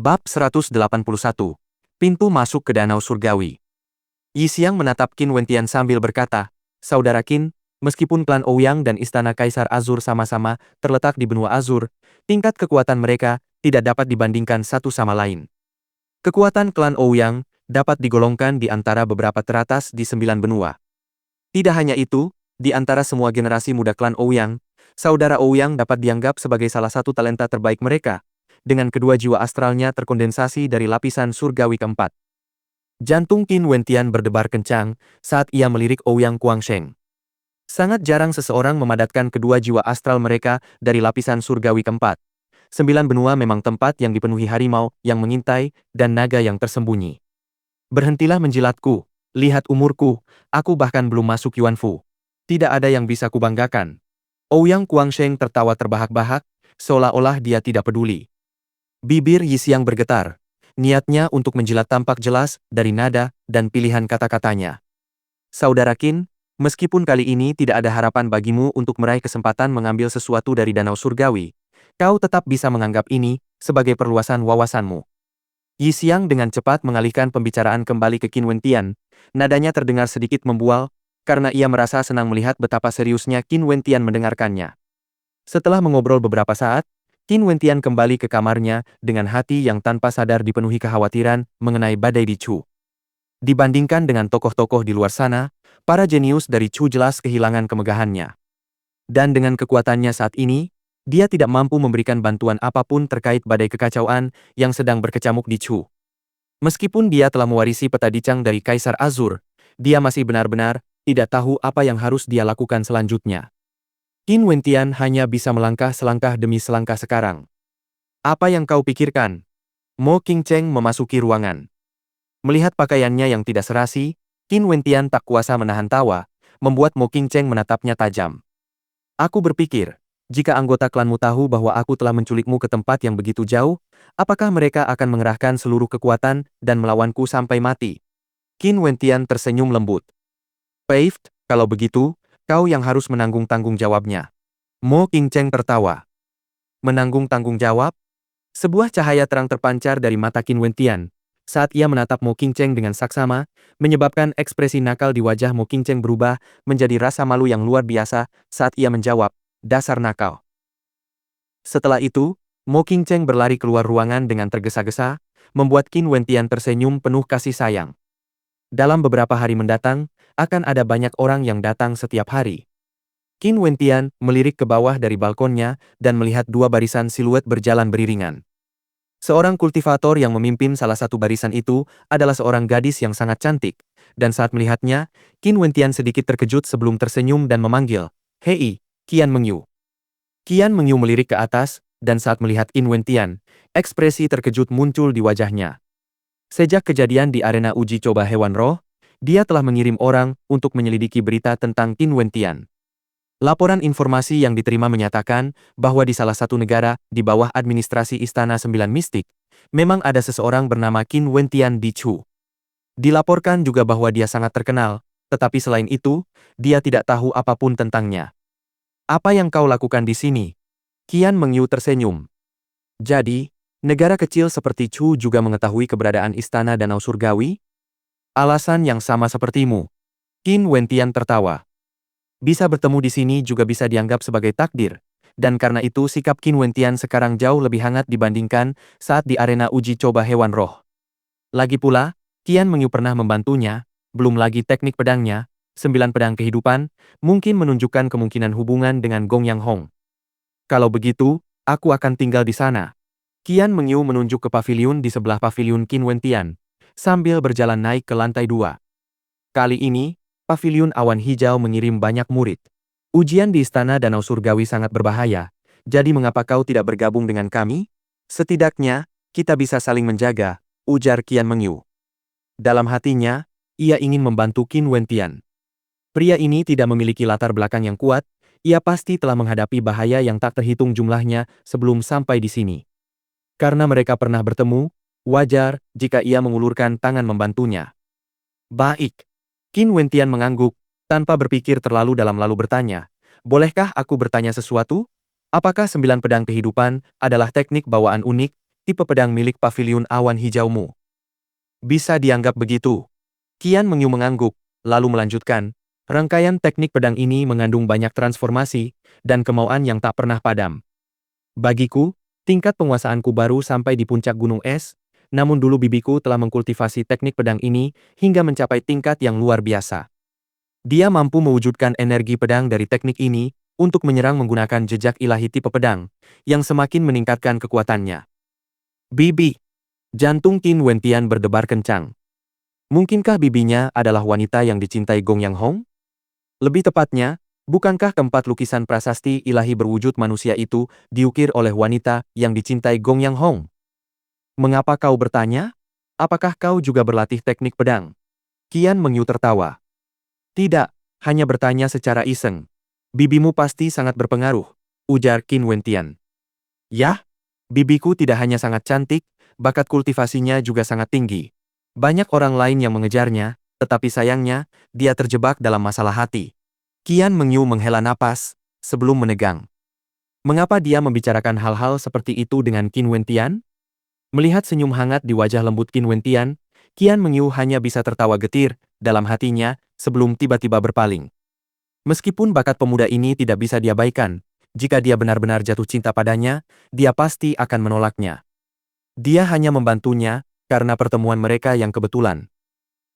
Bab 181. Pintu masuk ke Danau Surgawi. Yi Xiang menatap Qin Wentian sambil berkata, "Saudara Qin, meskipun klan Ouyang dan Istana Kaisar Azur sama-sama terletak di benua Azur, tingkat kekuatan mereka tidak dapat dibandingkan satu sama lain. Kekuatan klan Ouyang dapat digolongkan di antara beberapa teratas di 9 benua. Tidak hanya itu, di antara semua generasi muda klan Ouyang, saudara Ouyang dapat dianggap sebagai salah satu talenta terbaik mereka, dengan kedua jiwa astralnya terkondensasi dari lapisan surgawi keempat." Jantung Qin Wentian berdebar kencang saat ia melirik Ouyang Guangsheng. Sangat jarang seseorang memadatkan kedua jiwa astral mereka dari lapisan surgawi keempat. 9 benua memang tempat yang dipenuhi harimau yang mengintai dan naga yang tersembunyi. "Berhentilah menjilatku, lihat umurku, aku bahkan belum masuk Yuanfu. Tidak ada yang bisa kubanggakan." Ouyang Guangsheng tertawa terbahak-bahak, seolah-olah dia tidak peduli. Bibir Yi Xiang bergetar. Niatnya untuk menjilat tampak jelas dari nada dan pilihan kata-katanya. "Saudara Qin, meskipun kali ini tidak ada harapan bagimu untuk meraih kesempatan mengambil sesuatu dari Danau Surgawi, kau tetap bisa menganggap ini sebagai perluasan wawasanmu." Yi Xiang dengan cepat mengalihkan pembicaraan kembali ke Qin Wentian. Nadanya terdengar sedikit membual, karena ia merasa senang melihat betapa seriusnya Qin Wentian mendengarkannya. Setelah mengobrol beberapa saat, Qin Wentian kembali ke kamarnya dengan hati yang tanpa sadar dipenuhi kekhawatiran mengenai badai di Chu. Dibandingkan dengan tokoh-tokoh di luar sana, para jenius dari Chu jelas kehilangan kemegahannya. Dan dengan kekuatannya saat ini, dia tidak mampu memberikan bantuan apapun terkait badai kekacauan yang sedang berkecamuk di Chu. Meskipun dia telah mewarisi peta dicang dari Kaisar Azur, dia masih benar-benar tidak tahu apa yang harus dia lakukan selanjutnya. Qin Wentian hanya bisa melangkah selangkah demi selangkah sekarang. "Apa yang kau pikirkan?" Mo Qingcheng memasuki ruangan. Melihat pakaiannya yang tidak serasi, Qin Wentian tak kuasa menahan tawa, membuat Mo Qingcheng menatapnya tajam. "Aku berpikir, jika anggota klanmu tahu bahwa aku telah menculikmu ke tempat yang begitu jauh, apakah mereka akan mengerahkan seluruh kekuatan dan melawanku sampai mati?" Qin Wentian tersenyum lembut. "Paved, kalau begitu, kau yang harus menanggung tanggung jawabnya." Mo Qingcheng tertawa. "Menanggung tanggung jawab?" Sebuah cahaya terang terpancar dari mata Qin Wentian saat ia menatap Mo Qingcheng dengan saksama, menyebabkan ekspresi nakal di wajah Mo Qingcheng berubah menjadi rasa malu yang luar biasa saat ia menjawab, "Dasar nakal." Setelah itu, Mo Qingcheng berlari keluar ruangan dengan tergesa-gesa, membuat Qin Wentian tersenyum penuh kasih sayang. Dalam beberapa hari mendatang, akan ada banyak orang yang datang setiap hari. Qin Wentian melirik ke bawah dari balkonnya dan melihat dua barisan siluet berjalan beriringan. Seorang kultivator yang memimpin salah satu barisan itu adalah seorang gadis yang sangat cantik, dan saat melihatnya, Qin Wentian sedikit terkejut sebelum tersenyum dan memanggil, "Hei, Qian Mengyu." Qian Mengyu melirik ke atas, dan saat melihat Qin Wentian, ekspresi terkejut muncul di wajahnya. Sejak kejadian di arena uji coba hewan roh, dia telah mengirim orang untuk menyelidiki berita tentang Qin Wentian. Laporan informasi yang diterima menyatakan bahwa di salah satu negara di bawah administrasi Istana Sembilan Mistik, memang ada seseorang bernama Qin Wentian di Chu. Dilaporkan juga bahwa dia sangat terkenal, tetapi selain itu, dia tidak tahu apapun tentangnya. "Apa yang kau lakukan di sini?" Qian Mengyu tersenyum. "Jadi, negara kecil seperti Chu juga mengetahui keberadaan Istana Danau Surgawi?" "Alasan yang sama sepertimu." Qin Wentian tertawa. Bisa bertemu di sini juga bisa dianggap sebagai takdir, dan karena itu sikap Qin Wentian sekarang jauh lebih hangat dibandingkan saat di arena uji coba hewan roh. Lagi pula, Qian Mengyu pernah membantunya, belum lagi teknik pedangnya, 9 pedang kehidupan, mungkin menunjukkan kemungkinan hubungan dengan Gong Yang Hong. "Kalau begitu, aku akan tinggal di sana." Qian Mengyu menunjuk ke paviliun di sebelah paviliun Qin Wentian, sambil berjalan naik ke lantai 2. Kali ini, paviliun awan hijau mengirim banyak murid. "Ujian di Istana Danau Surgawi sangat berbahaya, jadi mengapa kau tidak bergabung dengan kami? Setidaknya, kita bisa saling menjaga," ujar Qian Mengyu. Dalam hatinya, ia ingin membantu Qin Wentian. Pria ini tidak memiliki latar belakang yang kuat, ia pasti telah menghadapi bahaya yang tak terhitung jumlahnya sebelum sampai di sini. Karena mereka pernah bertemu, wajar jika ia mengulurkan tangan membantunya. "Baik." Qin Wentian mengangguk, tanpa berpikir terlalu dalam lalu bertanya, "Bolehkah aku bertanya sesuatu? Apakah 9 pedang kehidupan adalah teknik bawaan unik tipe pedang milik paviliun awan hijaumu. Bisa dianggap begitu. Qian Mengyu mengangguk, lalu melanjutkan, rangkaian teknik pedang ini mengandung banyak transformasi dan kemauan yang tak pernah padam. Bagiku, tingkat penguasaanku baru sampai di puncak gunung es, namun dulu bibiku telah mengkultivasi teknik pedang ini hingga mencapai tingkat yang luar biasa. Dia mampu mewujudkan energi pedang dari teknik ini untuk menyerang menggunakan jejak ilahi tipe pedang, yang semakin meningkatkan kekuatannya. Bibi. Jantung Qin Wentian berdebar kencang. Mungkinkah bibinya adalah wanita yang dicintai Gong Yang Hong? Lebih tepatnya, bukankah keempat lukisan prasasti ilahi berwujud manusia itu diukir oleh wanita yang dicintai Gong Yang Hong? Mengapa kau bertanya? Apakah kau juga berlatih teknik pedang? Qian Mengyu tertawa. Tidak, hanya bertanya secara iseng. Bibimu pasti sangat berpengaruh, ujar Qin Wentian. Yah, bibiku tidak hanya sangat cantik, bakat kultivasinya juga sangat tinggi. Banyak orang lain yang mengejarnya, tetapi sayangnya, dia terjebak dalam masalah hati. Qian Mengyu menghela napas, sebelum menegang. Mengapa dia membicarakan hal-hal seperti itu dengan Qin Wentian? Melihat senyum hangat di wajah lembut Qin Wentian, Qian Mengyu hanya bisa tertawa getir dalam hatinya sebelum tiba-tiba berpaling. Meskipun bakat pemuda ini tidak bisa diabaikan, jika dia benar-benar jatuh cinta padanya, dia pasti akan menolaknya. Dia hanya membantunya karena pertemuan mereka yang kebetulan.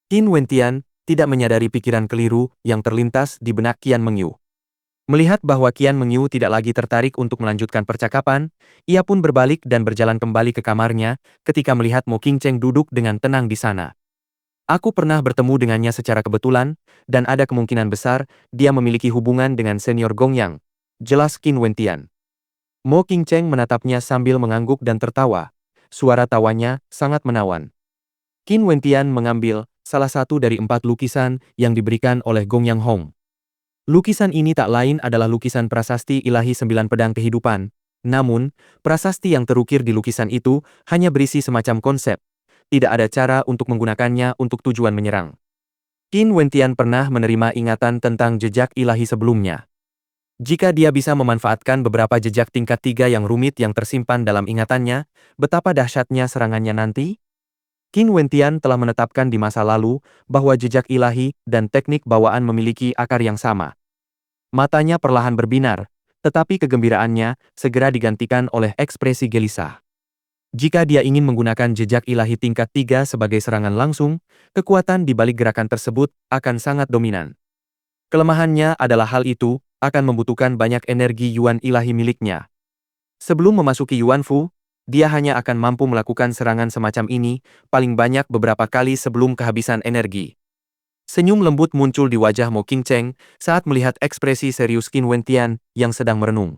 Qin Wentian tidak menyadari pikiran keliru yang terlintas di benak Qian Mengyu. Melihat bahwa Qian Mengyu tidak lagi tertarik untuk melanjutkan percakapan, ia pun berbalik dan berjalan kembali ke kamarnya ketika melihat Mo Qingcheng duduk dengan tenang di sana. Aku pernah bertemu dengannya secara kebetulan, dan ada kemungkinan besar dia memiliki hubungan dengan senior Gong Yang, jelas Qin Wentian. Mo Qingcheng menatapnya sambil mengangguk dan tertawa. Suara tawanya sangat menawan. Qin Wentian mengambil salah satu dari 4 lukisan yang diberikan oleh Gong Yang Hong. Lukisan ini tak lain adalah lukisan prasasti ilahi 9 pedang kehidupan. Namun, prasasti yang terukir di lukisan itu hanya berisi semacam konsep. Tidak ada cara untuk menggunakannya untuk tujuan menyerang. Qin Wentian pernah menerima ingatan tentang jejak ilahi sebelumnya. Jika dia bisa memanfaatkan beberapa jejak tingkat 3 yang rumit yang tersimpan dalam ingatannya, betapa dahsyatnya serangannya nanti? Qin Wentian telah menetapkan di masa lalu bahwa jejak ilahi dan teknik bawaan memiliki akar yang sama. Matanya perlahan berbinar, tetapi kegembiraannya segera digantikan oleh ekspresi gelisah. Jika dia ingin menggunakan jejak ilahi tingkat 3 sebagai serangan langsung, kekuatan di balik gerakan tersebut akan sangat dominan. Kelemahannya adalah hal itu akan membutuhkan banyak energi yuan ilahi miliknya. Sebelum memasuki Yuan Fu, dia hanya akan mampu melakukan serangan semacam ini paling banyak beberapa kali sebelum kehabisan energi. Senyum lembut muncul di wajah Mo Qingcheng saat melihat ekspresi serius Qin Wentian yang sedang merenung.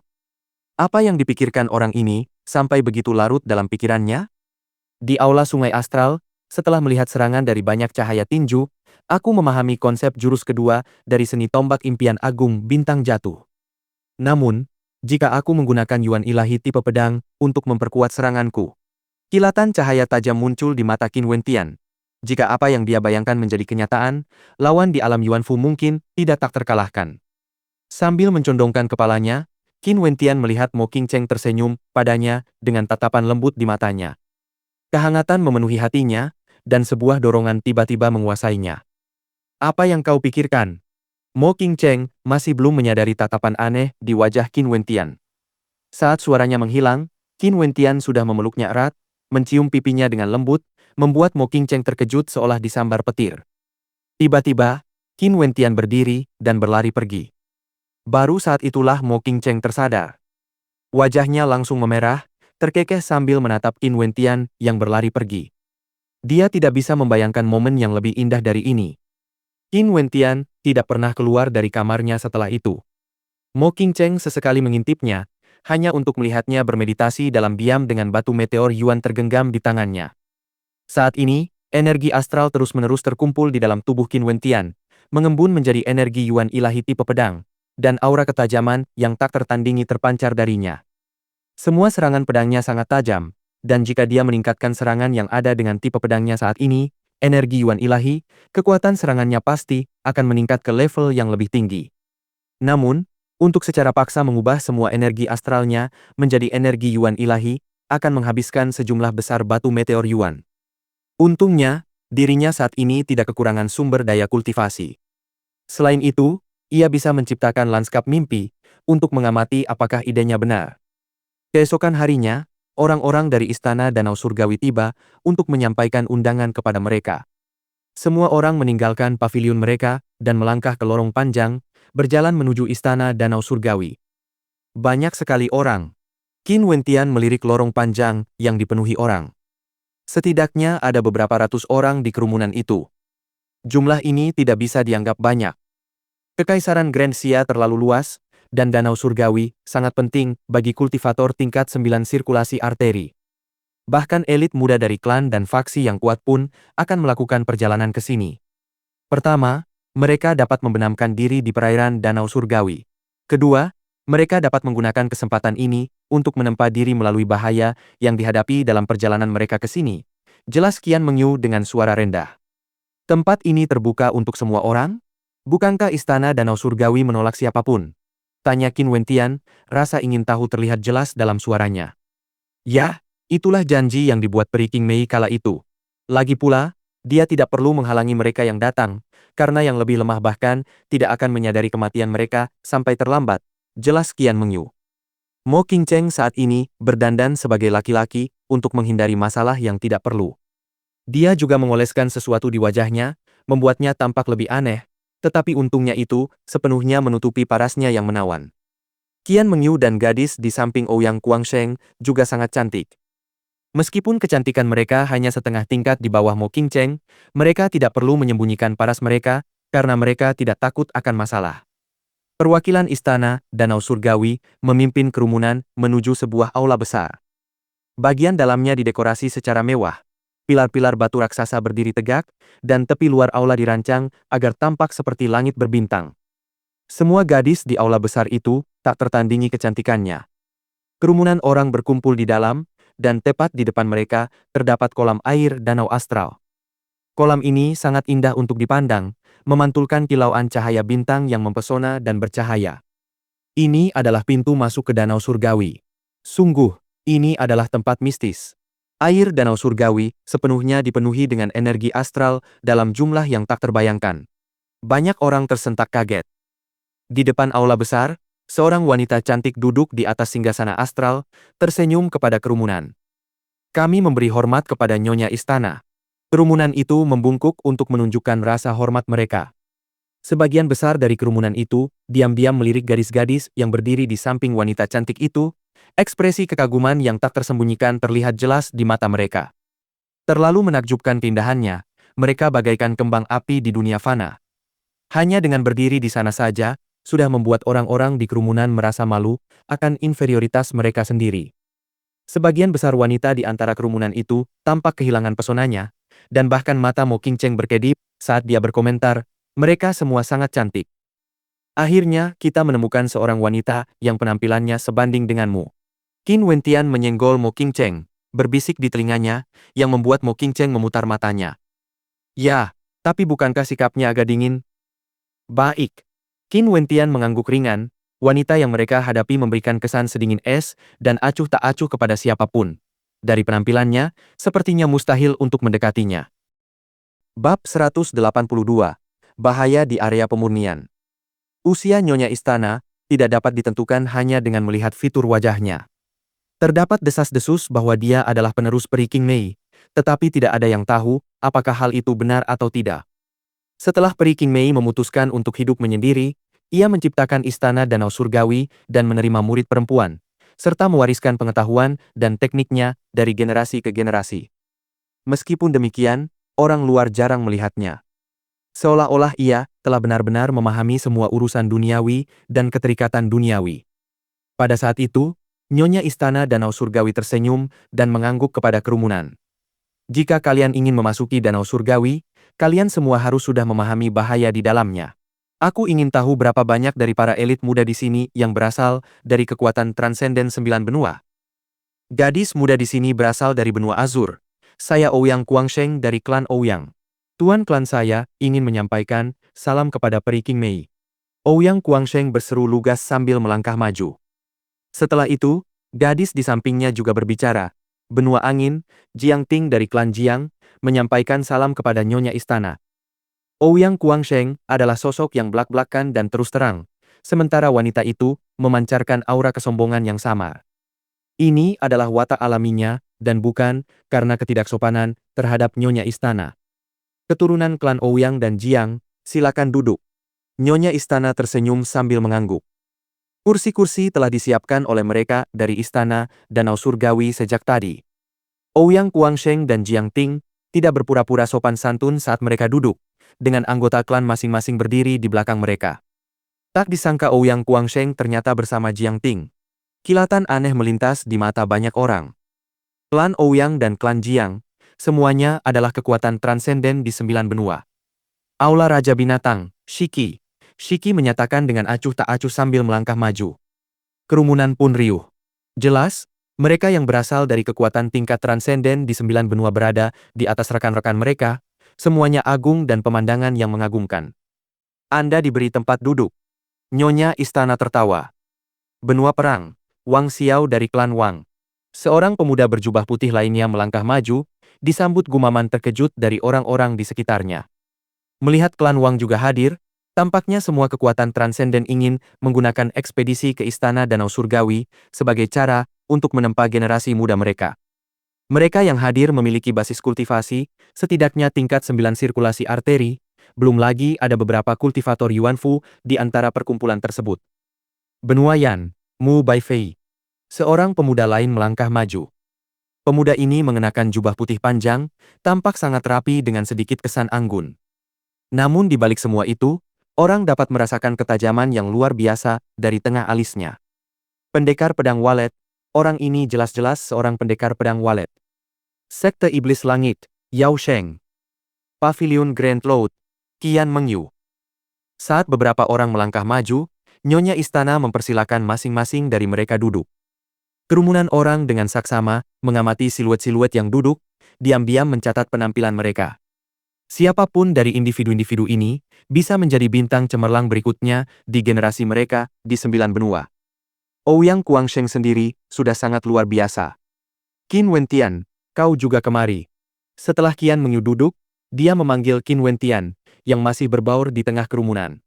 Apa yang dipikirkan orang ini sampai begitu larut dalam pikirannya? Di aula Sungai Astral, setelah melihat serangan dari banyak cahaya tinju, aku memahami konsep jurus kedua dari seni tombak impian agung bintang jatuh. Namun, jika aku menggunakan yuan ilahi tipe pedang untuk memperkuat seranganku, kilatan cahaya tajam muncul di mata Qin Wentian. Jika apa yang dia bayangkan menjadi kenyataan, lawan di alam Yuan Fu mungkin tidak tak terkalahkan. Sambil mencondongkan kepalanya, Qin Wentian melihat Mo Qingcheng tersenyum padanya dengan tatapan lembut di matanya. Kehangatan memenuhi hatinya, dan sebuah dorongan tiba-tiba menguasainya. Apa yang kau pikirkan? Mo Qingcheng masih belum menyadari tatapan aneh di wajah Qin Wentian. Saat suaranya menghilang, Qin Wentian sudah memeluknya erat, mencium pipinya dengan lembut, membuat Mo Qingcheng terkejut seolah disambar petir. Tiba-tiba, Qin Wentian berdiri dan berlari pergi. Baru saat itulah Mo Qingcheng tersadar. Wajahnya langsung memerah, terkekeh sambil menatap Qin Wentian yang berlari pergi. Dia tidak bisa membayangkan momen yang lebih indah dari ini. Qin Wentian tidak pernah keluar dari kamarnya setelah itu. Mo Qingcheng sesekali mengintipnya, hanya untuk melihatnya bermeditasi dalam diam dengan batu meteor Yuan tergenggam di tangannya. Saat ini, energi astral terus-menerus terkumpul di dalam tubuh Qin Wentian, mengembun menjadi energi Yuan ilahi tipe pedang, dan aura ketajaman yang tak tertandingi terpancar darinya. Semua serangan pedangnya sangat tajam, dan jika dia meningkatkan serangan yang ada dengan tipe pedangnya saat ini, energi Yuan ilahi, kekuatan serangannya pasti akan meningkat ke level yang lebih tinggi. Namun, untuk secara paksa mengubah semua energi astralnya menjadi energi Yuan ilahi, akan menghabiskan sejumlah besar batu meteor Yuan. Untungnya, dirinya saat ini tidak kekurangan sumber daya kultivasi. Selain itu, ia bisa menciptakan lanskap mimpi untuk mengamati apakah idenya benar. Keesokan harinya, orang-orang dari Istana Danau Surgawi tiba untuk menyampaikan undangan kepada mereka. Semua orang meninggalkan paviliun mereka dan melangkah ke lorong panjang, berjalan menuju Istana Danau Surgawi. Banyak sekali orang. Qin Wentian melirik lorong panjang yang dipenuhi orang. Setidaknya ada beberapa ratus orang di kerumunan itu. Jumlah ini tidak bisa dianggap banyak. Kekaisaran Grand Xia terlalu luas, dan Danau Surgawi sangat penting bagi kultivator tingkat 9 sirkulasi arteri. Bahkan elit muda dari klan dan faksi yang kuat pun akan melakukan perjalanan ke sini. Pertama, mereka dapat membenamkan diri di perairan Danau Surgawi. Kedua, mereka dapat menggunakan kesempatan ini untuk menempa diri melalui bahaya yang dihadapi dalam perjalanan mereka ke sini. Jelas Qian Mengyu dengan suara rendah. Tempat ini terbuka untuk semua orang? Bukankah Istana Danau Surgawi menolak siapapun? Tanya Qin Wentian, rasa ingin tahu terlihat jelas dalam suaranya. Ya, itulah janji yang dibuat Peri King Mei kala itu. Lagi pula, dia tidak perlu menghalangi mereka yang datang, karena yang lebih lemah bahkan tidak akan menyadari kematian mereka sampai terlambat, jelas Qian Mengyu. Mo Qingcheng saat ini berdandan sebagai laki-laki untuk menghindari masalah yang tidak perlu. Dia juga mengoleskan sesuatu di wajahnya, membuatnya tampak lebih aneh, tetapi untungnya itu sepenuhnya menutupi parasnya yang menawan. Qian Mengyu dan gadis di samping Ouyang Guangsheng juga sangat cantik. Meskipun kecantikan mereka hanya setengah tingkat di bawah Mo Qingcheng, mereka tidak perlu menyembunyikan paras mereka, karena mereka tidak takut akan masalah. Perwakilan Istana Danau Surgawi memimpin kerumunan menuju sebuah aula besar. Bagian dalamnya didekorasi secara mewah. Pilar-pilar batu raksasa berdiri tegak, dan tepi luar aula dirancang agar tampak seperti langit berbintang. Semua gadis di aula besar itu tak tertandingi kecantikannya. Kerumunan orang berkumpul di dalam, dan tepat di depan mereka terdapat kolam air danau astral. Kolam ini sangat indah untuk dipandang, memantulkan kilauan cahaya bintang yang mempesona dan bercahaya. Ini adalah pintu masuk ke Danau Surgawi. Sungguh, ini adalah tempat mistis. Air Danau Surgawi sepenuhnya dipenuhi dengan energi astral dalam jumlah yang tak terbayangkan. Banyak orang tersentak kaget. Di depan aula besar, seorang wanita cantik duduk di atas singgasana astral, tersenyum kepada kerumunan. Kami memberi hormat kepada Nyonya Istana. Kerumunan itu membungkuk untuk menunjukkan rasa hormat mereka. Sebagian besar dari kerumunan itu diam-diam melirik gadis-gadis yang berdiri di samping wanita cantik itu. Ekspresi kekaguman yang tak tersembunyikan terlihat jelas di mata mereka. Terlalu menakjubkan keindahannya, mereka bagaikan kembang api di dunia fana. Hanya dengan berdiri di sana saja, sudah membuat orang-orang di kerumunan merasa malu akan inferioritas mereka sendiri. Sebagian besar wanita di antara kerumunan itu tampak kehilangan pesonanya, dan bahkan mata Mo Qingcheng berkedip saat dia berkomentar, mereka semua sangat cantik. Akhirnya, kita menemukan seorang wanita yang penampilannya sebanding denganmu. Qin Wentian menyenggol Mo Qingcheng, berbisik di telinganya, yang membuat Mo Qingcheng memutar matanya. Ya, tapi bukankah sikapnya agak dingin? Baik. Qin Wentian mengangguk ringan. Wanita yang mereka hadapi memberikan kesan sedingin es dan acuh tak acuh kepada siapapun. Dari penampilannya, sepertinya mustahil untuk mendekatinya. Bab 182. Bahaya di area pemurnian. Usia Nyonya Istana tidak dapat ditentukan hanya dengan melihat fitur wajahnya. Terdapat desas-desus bahwa dia adalah penerus Peri King Mei, tetapi tidak ada yang tahu apakah hal itu benar atau tidak. Setelah Peri King Mei memutuskan untuk hidup menyendiri, ia menciptakan Istana Danau Surgawi dan menerima murid perempuan, serta mewariskan pengetahuan dan tekniknya dari generasi ke generasi. Meskipun demikian, orang luar jarang melihatnya. Seolah-olah ia telah benar-benar memahami semua urusan duniawi dan keterikatan duniawi. Pada saat itu, Nyonya Istana Danau Surgawi tersenyum dan mengangguk kepada kerumunan. Jika kalian ingin memasuki Danau Surgawi, kalian semua harus sudah memahami bahaya di dalamnya. Aku ingin tahu berapa banyak dari para elit muda di sini yang berasal dari kekuatan transenden 9 benua. Gadis muda di sini berasal dari benua Azur. Saya Ouyang Guangsheng dari klan Ouyang. Tuan klan saya ingin menyampaikan salam kepada Peri King Mei. Ouyang Guangsheng berseru lugas sambil melangkah maju. Setelah itu, gadis di sampingnya juga berbicara, benua angin, Jiang Ting dari klan Jiang, menyampaikan salam kepada Nyonya Istana. Ouyang Guangsheng adalah sosok yang blak-blakan dan terus terang, sementara wanita itu memancarkan aura kesombongan yang samar. Ini adalah watak alaminya, dan bukan karena ketidaksopanan terhadap Nyonya Istana. Keturunan klan Ouyang dan Jiang, silakan duduk. Nyonya Istana tersenyum sambil mengangguk. Kursi-kursi telah disiapkan oleh mereka dari Istana Danau Surgawi sejak tadi. Ouyang Guangsheng dan Jiang Ting tidak berpura-pura sopan santun saat mereka duduk, dengan anggota klan masing-masing berdiri di belakang mereka. Tak disangka Ouyang Guangsheng ternyata bersama Jiang Ting. Kilatan aneh melintas di mata banyak orang. Klan Ouyang dan klan Jiang, semuanya adalah kekuatan transenden di 9 benua. Aula Raja Binatang, Shiki. Shiki menyatakan dengan acuh tak acuh sambil melangkah maju. Kerumunan pun riuh. Jelas, mereka yang berasal dari kekuatan tingkat transenden di 9 benua berada di atas rekan-rekan mereka, semuanya agung dan pemandangan yang mengagumkan. Anda diberi tempat duduk. Nyonya Istana tertawa. Benua perang, Wang Xiao dari klan Wang. Seorang pemuda berjubah putih lainnya melangkah maju, disambut gumaman terkejut dari orang-orang di sekitarnya. Melihat klan Wang juga hadir, tampaknya semua kekuatan transenden ingin menggunakan ekspedisi ke Istana Danau Surgawi sebagai cara untuk menempa generasi muda mereka. Mereka yang hadir memiliki basis kultivasi, setidaknya tingkat 9 sirkulasi arteri, belum lagi ada beberapa kultivator Yuanfu di antara perkumpulan tersebut. Benua Yan, Mu Baifei. Seorang pemuda lain melangkah maju. Pemuda ini mengenakan jubah putih panjang, tampak sangat rapi dengan sedikit kesan anggun. Namun di balik semua itu, orang dapat merasakan ketajaman yang luar biasa dari tengah alisnya. Pendekar pedang walet, orang ini jelas-jelas seorang pendekar pedang walet. Sekte Iblis Langit, Yao Sheng. Pavilion Grand Lodge, Qian Mengyu. Saat beberapa orang melangkah maju, Nyonya Istana mempersilakan masing-masing dari mereka duduk. Kerumunan orang dengan saksama mengamati siluet-siluet yang duduk, diam-diam mencatat penampilan mereka. Siapapun dari individu-individu ini bisa menjadi bintang cemerlang berikutnya di generasi mereka di 9 benua. Ouyang Guangsheng sendiri sudah sangat luar biasa. Qin Wentian, kau juga kemari. Setelah Qian Mengyu duduk, dia memanggil Qin Wentian, yang masih berbaur di tengah kerumunan.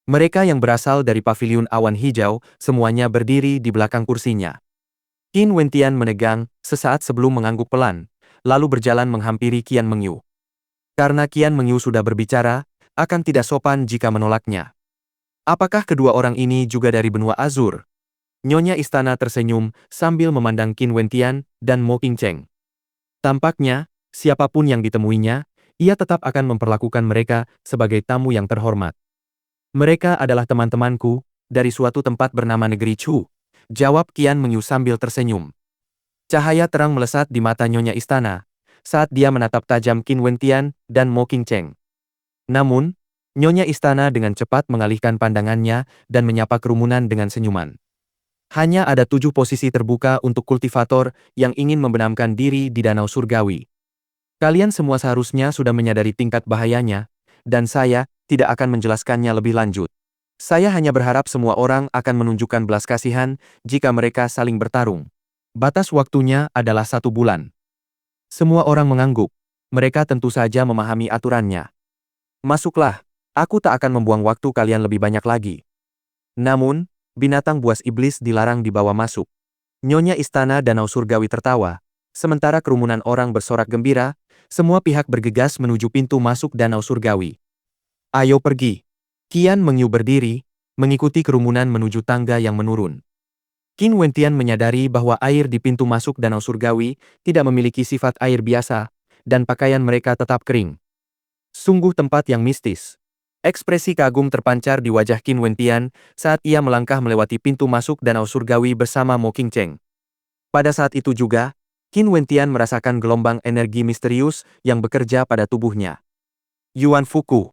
Mereka yang berasal dari pavilion awan hijau semuanya berdiri di belakang kursinya. Qin Wentian menegang sesaat sebelum mengangguk pelan, lalu berjalan menghampiri Qian Mengyu. Karena Qian Mengyu sudah berbicara, akan tidak sopan jika menolaknya. Apakah kedua orang ini juga dari benua Azur? Nyonya Istana tersenyum sambil memandang Qin Wentian dan Mo Qingcheng. Tampaknya, siapapun yang ditemuinya, ia tetap akan memperlakukan mereka sebagai tamu yang terhormat. Mereka adalah teman-temanku, dari suatu tempat bernama Negeri Chu, jawab Qian Mengyu sambil tersenyum. Cahaya terang melesat di mata Nyonya Istana saat dia menatap tajam Qin Wentian dan Mo Qingcheng. Namun, Nyonya Istana dengan cepat mengalihkan pandangannya dan menyapa kerumunan dengan senyuman. Hanya ada 7 posisi terbuka untuk kultivator yang ingin membenamkan diri di Danau Surgawi. Kalian semua seharusnya sudah menyadari tingkat bahayanya, dan saya tidak akan menjelaskannya lebih lanjut. Saya hanya berharap semua orang akan menunjukkan belas kasihan jika mereka saling bertarung. Batas waktunya adalah 1 bulan. Semua orang mengangguk. Mereka tentu saja memahami aturannya. Masuklah, aku tak akan membuang waktu kalian lebih banyak lagi. Namun, binatang buas iblis dilarang dibawa masuk. Nyonya Istana Danau Surgawi tertawa, sementara kerumunan orang bersorak gembira, semua pihak bergegas menuju pintu masuk Danau Surgawi. Ayo pergi. Qian Mengyu berdiri, mengikuti kerumunan menuju tangga yang menurun. Qin Wentian menyadari bahwa air di pintu masuk Danau Surgawi tidak memiliki sifat air biasa, dan pakaian mereka tetap kering. Sungguh tempat yang mistis. Ekspresi kagum terpancar di wajah Qin Wentian saat ia melangkah melewati pintu masuk Danau Surgawi bersama Mo Qingcheng. Pada saat itu juga, Qin Wentian merasakan gelombang energi misterius yang bekerja pada tubuhnya. Yuan Fuku.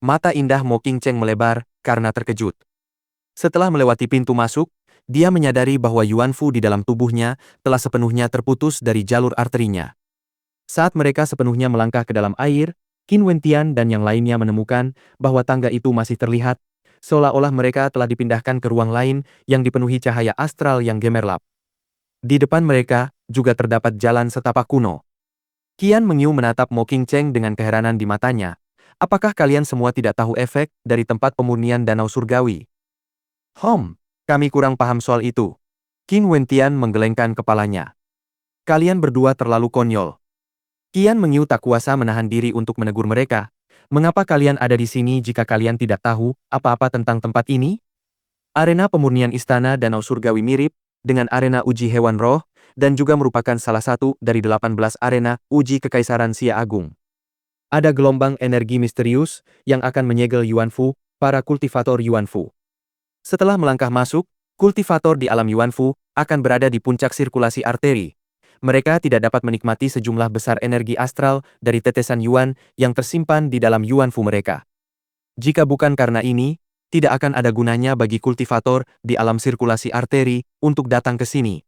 Mata indah Mo Qingcheng melebar karena terkejut. Setelah melewati pintu masuk, dia menyadari bahwa Yuan Fu di dalam tubuhnya telah sepenuhnya terputus dari jalur arterinya. Saat mereka sepenuhnya melangkah ke dalam air, Qin Wentian dan yang lainnya menemukan bahwa tangga itu masih terlihat, seolah-olah mereka telah dipindahkan ke ruang lain yang dipenuhi cahaya astral yang gemerlap. Di depan mereka, juga terdapat jalan setapak kuno. Qian Mengyu menatap Mo Qingcheng dengan keheranan di matanya. Apakah kalian semua tidak tahu efek dari tempat pemurnian danau surgawi? Kami kurang paham soal itu. Qin Wentian menggelengkan kepalanya. Kalian berdua terlalu konyol. Qian Mengyu tak kuasa menahan diri untuk menegur mereka. Mengapa kalian ada di sini jika kalian tidak tahu apa-apa tentang tempat ini? Arena pemurnian istana danau surgawi mirip dengan arena uji hewan roh dan juga merupakan salah satu dari 18 arena uji kekaisaran Xia Agung. Ada gelombang energi misterius yang akan menyegel Yuanfu, para kultivator Yuanfu. Setelah melangkah masuk, kultivator di alam Yuanfu akan berada di puncak sirkulasi arteri. Mereka tidak dapat menikmati sejumlah besar energi astral dari tetesan Yuan yang tersimpan di dalam Yuanfu mereka. Jika bukan karena ini, tidak akan ada gunanya bagi kultivator di alam sirkulasi arteri untuk datang ke sini.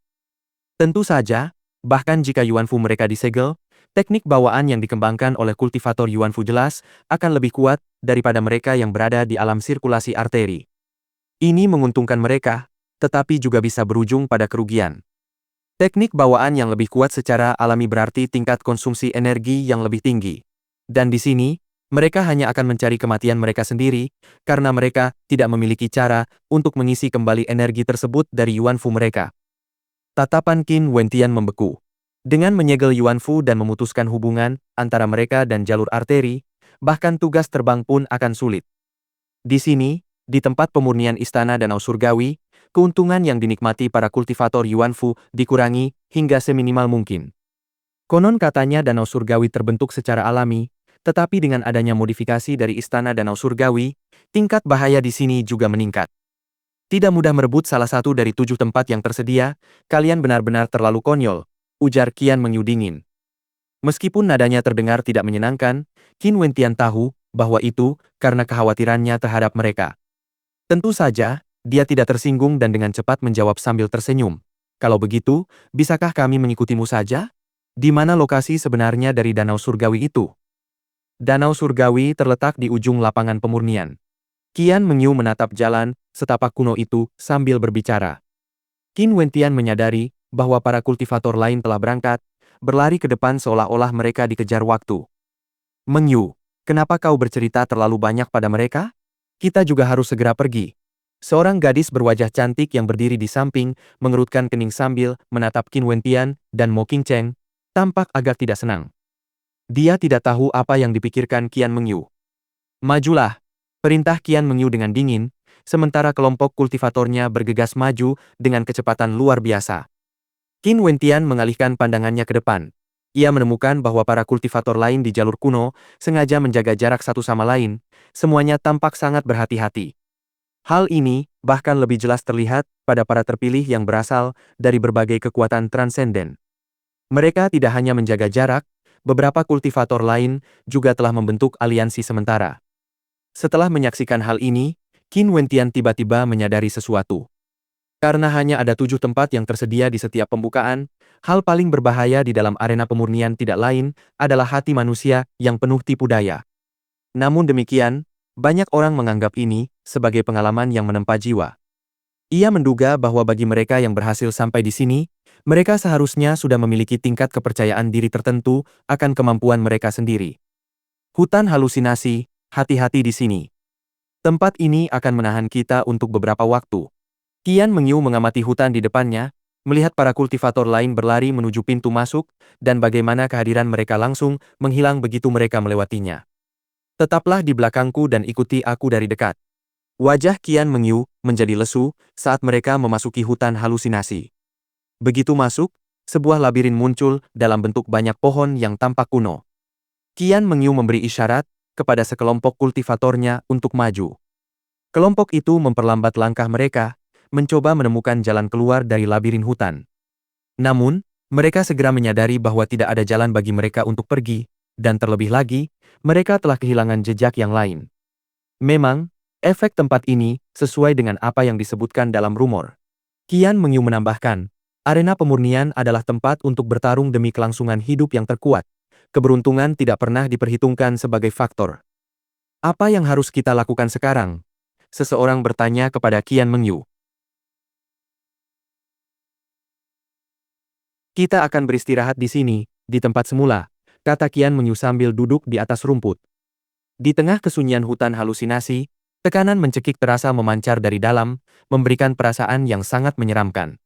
Tentu saja, bahkan jika Yuanfu mereka disegel, teknik bawaan yang dikembangkan oleh kultivator Yuanfu jelas akan lebih kuat daripada mereka yang berada di alam sirkulasi arteri. Ini menguntungkan mereka, tetapi juga bisa berujung pada kerugian. Teknik bawaan yang lebih kuat secara alami berarti tingkat konsumsi energi yang lebih tinggi. Dan di sini, mereka hanya akan mencari kematian mereka sendiri, karena mereka tidak memiliki cara untuk mengisi kembali energi tersebut dari Yuanfu mereka. Tatapan Qin Wentian membeku. Dengan menyegel Yuanfu dan memutuskan hubungan antara mereka dan jalur arteri, bahkan tugas terbang pun akan sulit. Di sini, di tempat pemurnian istana danau surgawi, keuntungan yang dinikmati para kultivator Yuanfu dikurangi hingga seminimal mungkin. Konon katanya danau surgawi terbentuk secara alami, tetapi dengan adanya modifikasi dari istana danau surgawi, tingkat bahaya di sini juga meningkat. Tidak mudah merebut salah satu dari 7 tempat yang tersedia, kalian benar-benar terlalu konyol, ujar Qian Mengyu dingin. Meskipun nadanya terdengar tidak menyenangkan, Qin Wentian tahu bahwa itu karena kekhawatirannya terhadap mereka. Tentu saja, dia tidak tersinggung dan dengan cepat menjawab sambil tersenyum. Kalau begitu, bisakah kami mengikutimu saja? Di mana lokasi sebenarnya dari danau surgawi itu? Danau surgawi terletak di ujung lapangan pemurnian. Qian Mengyu menatap jalan setapak kuno itu sambil berbicara. Qin Wentian menyadari bahwa para kultivator lain telah berangkat, berlari ke depan seolah-olah mereka dikejar waktu. Mengyu, kenapa kau bercerita terlalu banyak pada mereka? Kita juga harus segera pergi. Seorang gadis berwajah cantik yang berdiri di samping, mengerutkan kening sambil menatap Qin Wentian dan Mo Qingcheng, tampak agak tidak senang. Dia tidak tahu apa yang dipikirkan Qian Mengyu. Majulah, perintah Qian Mengyu dengan dingin, sementara kelompok kultivatornya bergegas maju dengan kecepatan luar biasa. Qin Wentian mengalihkan pandangannya ke depan. Ia menemukan bahwa para kultivator lain di jalur kuno sengaja menjaga jarak satu sama lain, semuanya tampak sangat berhati-hati. Hal ini bahkan lebih jelas terlihat pada para terpilih yang berasal dari berbagai kekuatan transenden. Mereka tidak hanya menjaga jarak, beberapa kultivator lain juga telah membentuk aliansi sementara. Setelah menyaksikan hal ini, Qin Wentian tiba-tiba menyadari sesuatu. Karena hanya ada 7 tempat yang tersedia di setiap pembukaan, hal paling berbahaya di dalam arena pemurnian tidak lain adalah hati manusia yang penuh tipu daya. Namun demikian, banyak orang menganggap ini sebagai pengalaman yang menempa jiwa. Ia menduga bahwa bagi mereka yang berhasil sampai di sini, mereka seharusnya sudah memiliki tingkat kepercayaan diri tertentu akan kemampuan mereka sendiri. Hutan halusinasi, hati-hati di sini. Tempat ini akan menahan kita untuk beberapa waktu. Qian Mengyu mengamati hutan di depannya, melihat para kultivator lain berlari menuju pintu masuk, dan bagaimana kehadiran mereka langsung menghilang begitu mereka melewatinya. Tetaplah di belakangku dan ikuti aku dari dekat. Wajah Qian Mengyu menjadi lesu saat mereka memasuki hutan halusinasi. Begitu masuk, sebuah labirin muncul dalam bentuk banyak pohon yang tampak kuno. Qian Mengyu memberi isyarat kepada sekelompok kultivatornya untuk maju. Kelompok itu memperlambat langkah mereka, mencoba menemukan jalan keluar dari labirin hutan. Namun, mereka segera menyadari bahwa tidak ada jalan bagi mereka untuk pergi, dan terlebih lagi, mereka telah kehilangan jejak yang lain. Memang, efek tempat ini sesuai dengan apa yang disebutkan dalam rumor. Qian Mengyu menambahkan, arena pemurnian adalah tempat untuk bertarung demi kelangsungan hidup yang terkuat. Keberuntungan tidak pernah diperhitungkan sebagai faktor. Apa yang harus kita lakukan sekarang? Seseorang bertanya kepada Qian Mengyu. Kita akan beristirahat di sini, di tempat semula, kata Qian Mengyu sambil duduk di atas rumput. Di tengah kesunyian hutan halusinasi, tekanan mencekik terasa memancar dari dalam, memberikan perasaan yang sangat menyeramkan.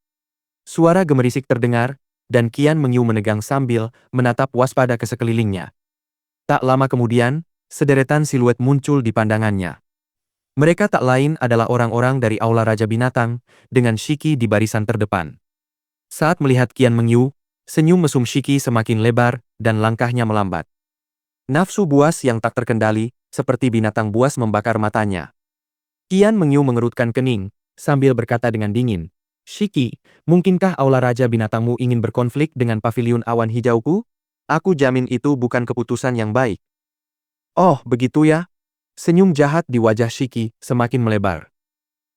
Suara gemerisik terdengar, dan Qian Mengyu menegang sambil menatap waspada ke sekelilingnya. Tak lama kemudian, sederetan siluet muncul di pandangannya. Mereka tak lain adalah orang-orang dari Aula Raja Binatang, dengan Shiki di barisan terdepan. Saat melihat Qian Mengyu, senyum mesum Shiki semakin lebar, dan langkahnya melambat. Nafsu buas yang tak terkendali, seperti binatang buas membakar matanya. Qian Mengyu mengerutkan kening, sambil berkata dengan dingin, "Shiki, mungkinkah Aula Raja Binatangmu ingin berkonflik dengan paviliun awan hijauku? Aku jamin itu bukan keputusan yang baik." "Oh, begitu ya?" Senyum jahat di wajah Shiki semakin melebar.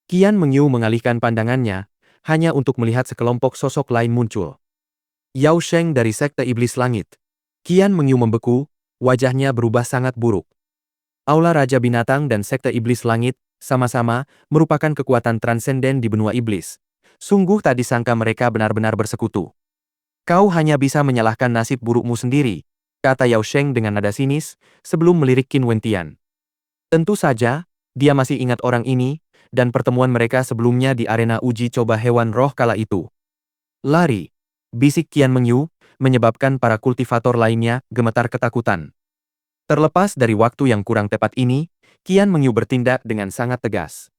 Qian Mengyu mengalihkan pandangannya, hanya untuk melihat sekelompok sosok lain muncul. Yao Sheng dari Sekte Iblis Langit. Qian Mengyu membeku, wajahnya berubah sangat buruk. Aula Raja Binatang dan Sekte Iblis Langit, sama-sama, merupakan kekuatan transenden di benua iblis. Sungguh tak disangka mereka benar-benar bersekutu. "Kau hanya bisa menyalahkan nasib burukmu sendiri," kata Yao Sheng dengan nada sinis, sebelum melirik Qin Wentian. Tentu saja, dia masih ingat orang ini, dan pertemuan mereka sebelumnya di arena uji coba hewan roh kala itu. "Lari," bisik Qian Mengyu, menyebabkan para kultivator lainnya gemetar ketakutan. Terlepas dari waktu yang kurang tepat ini, Qian Mengyu bertindak dengan sangat tegas.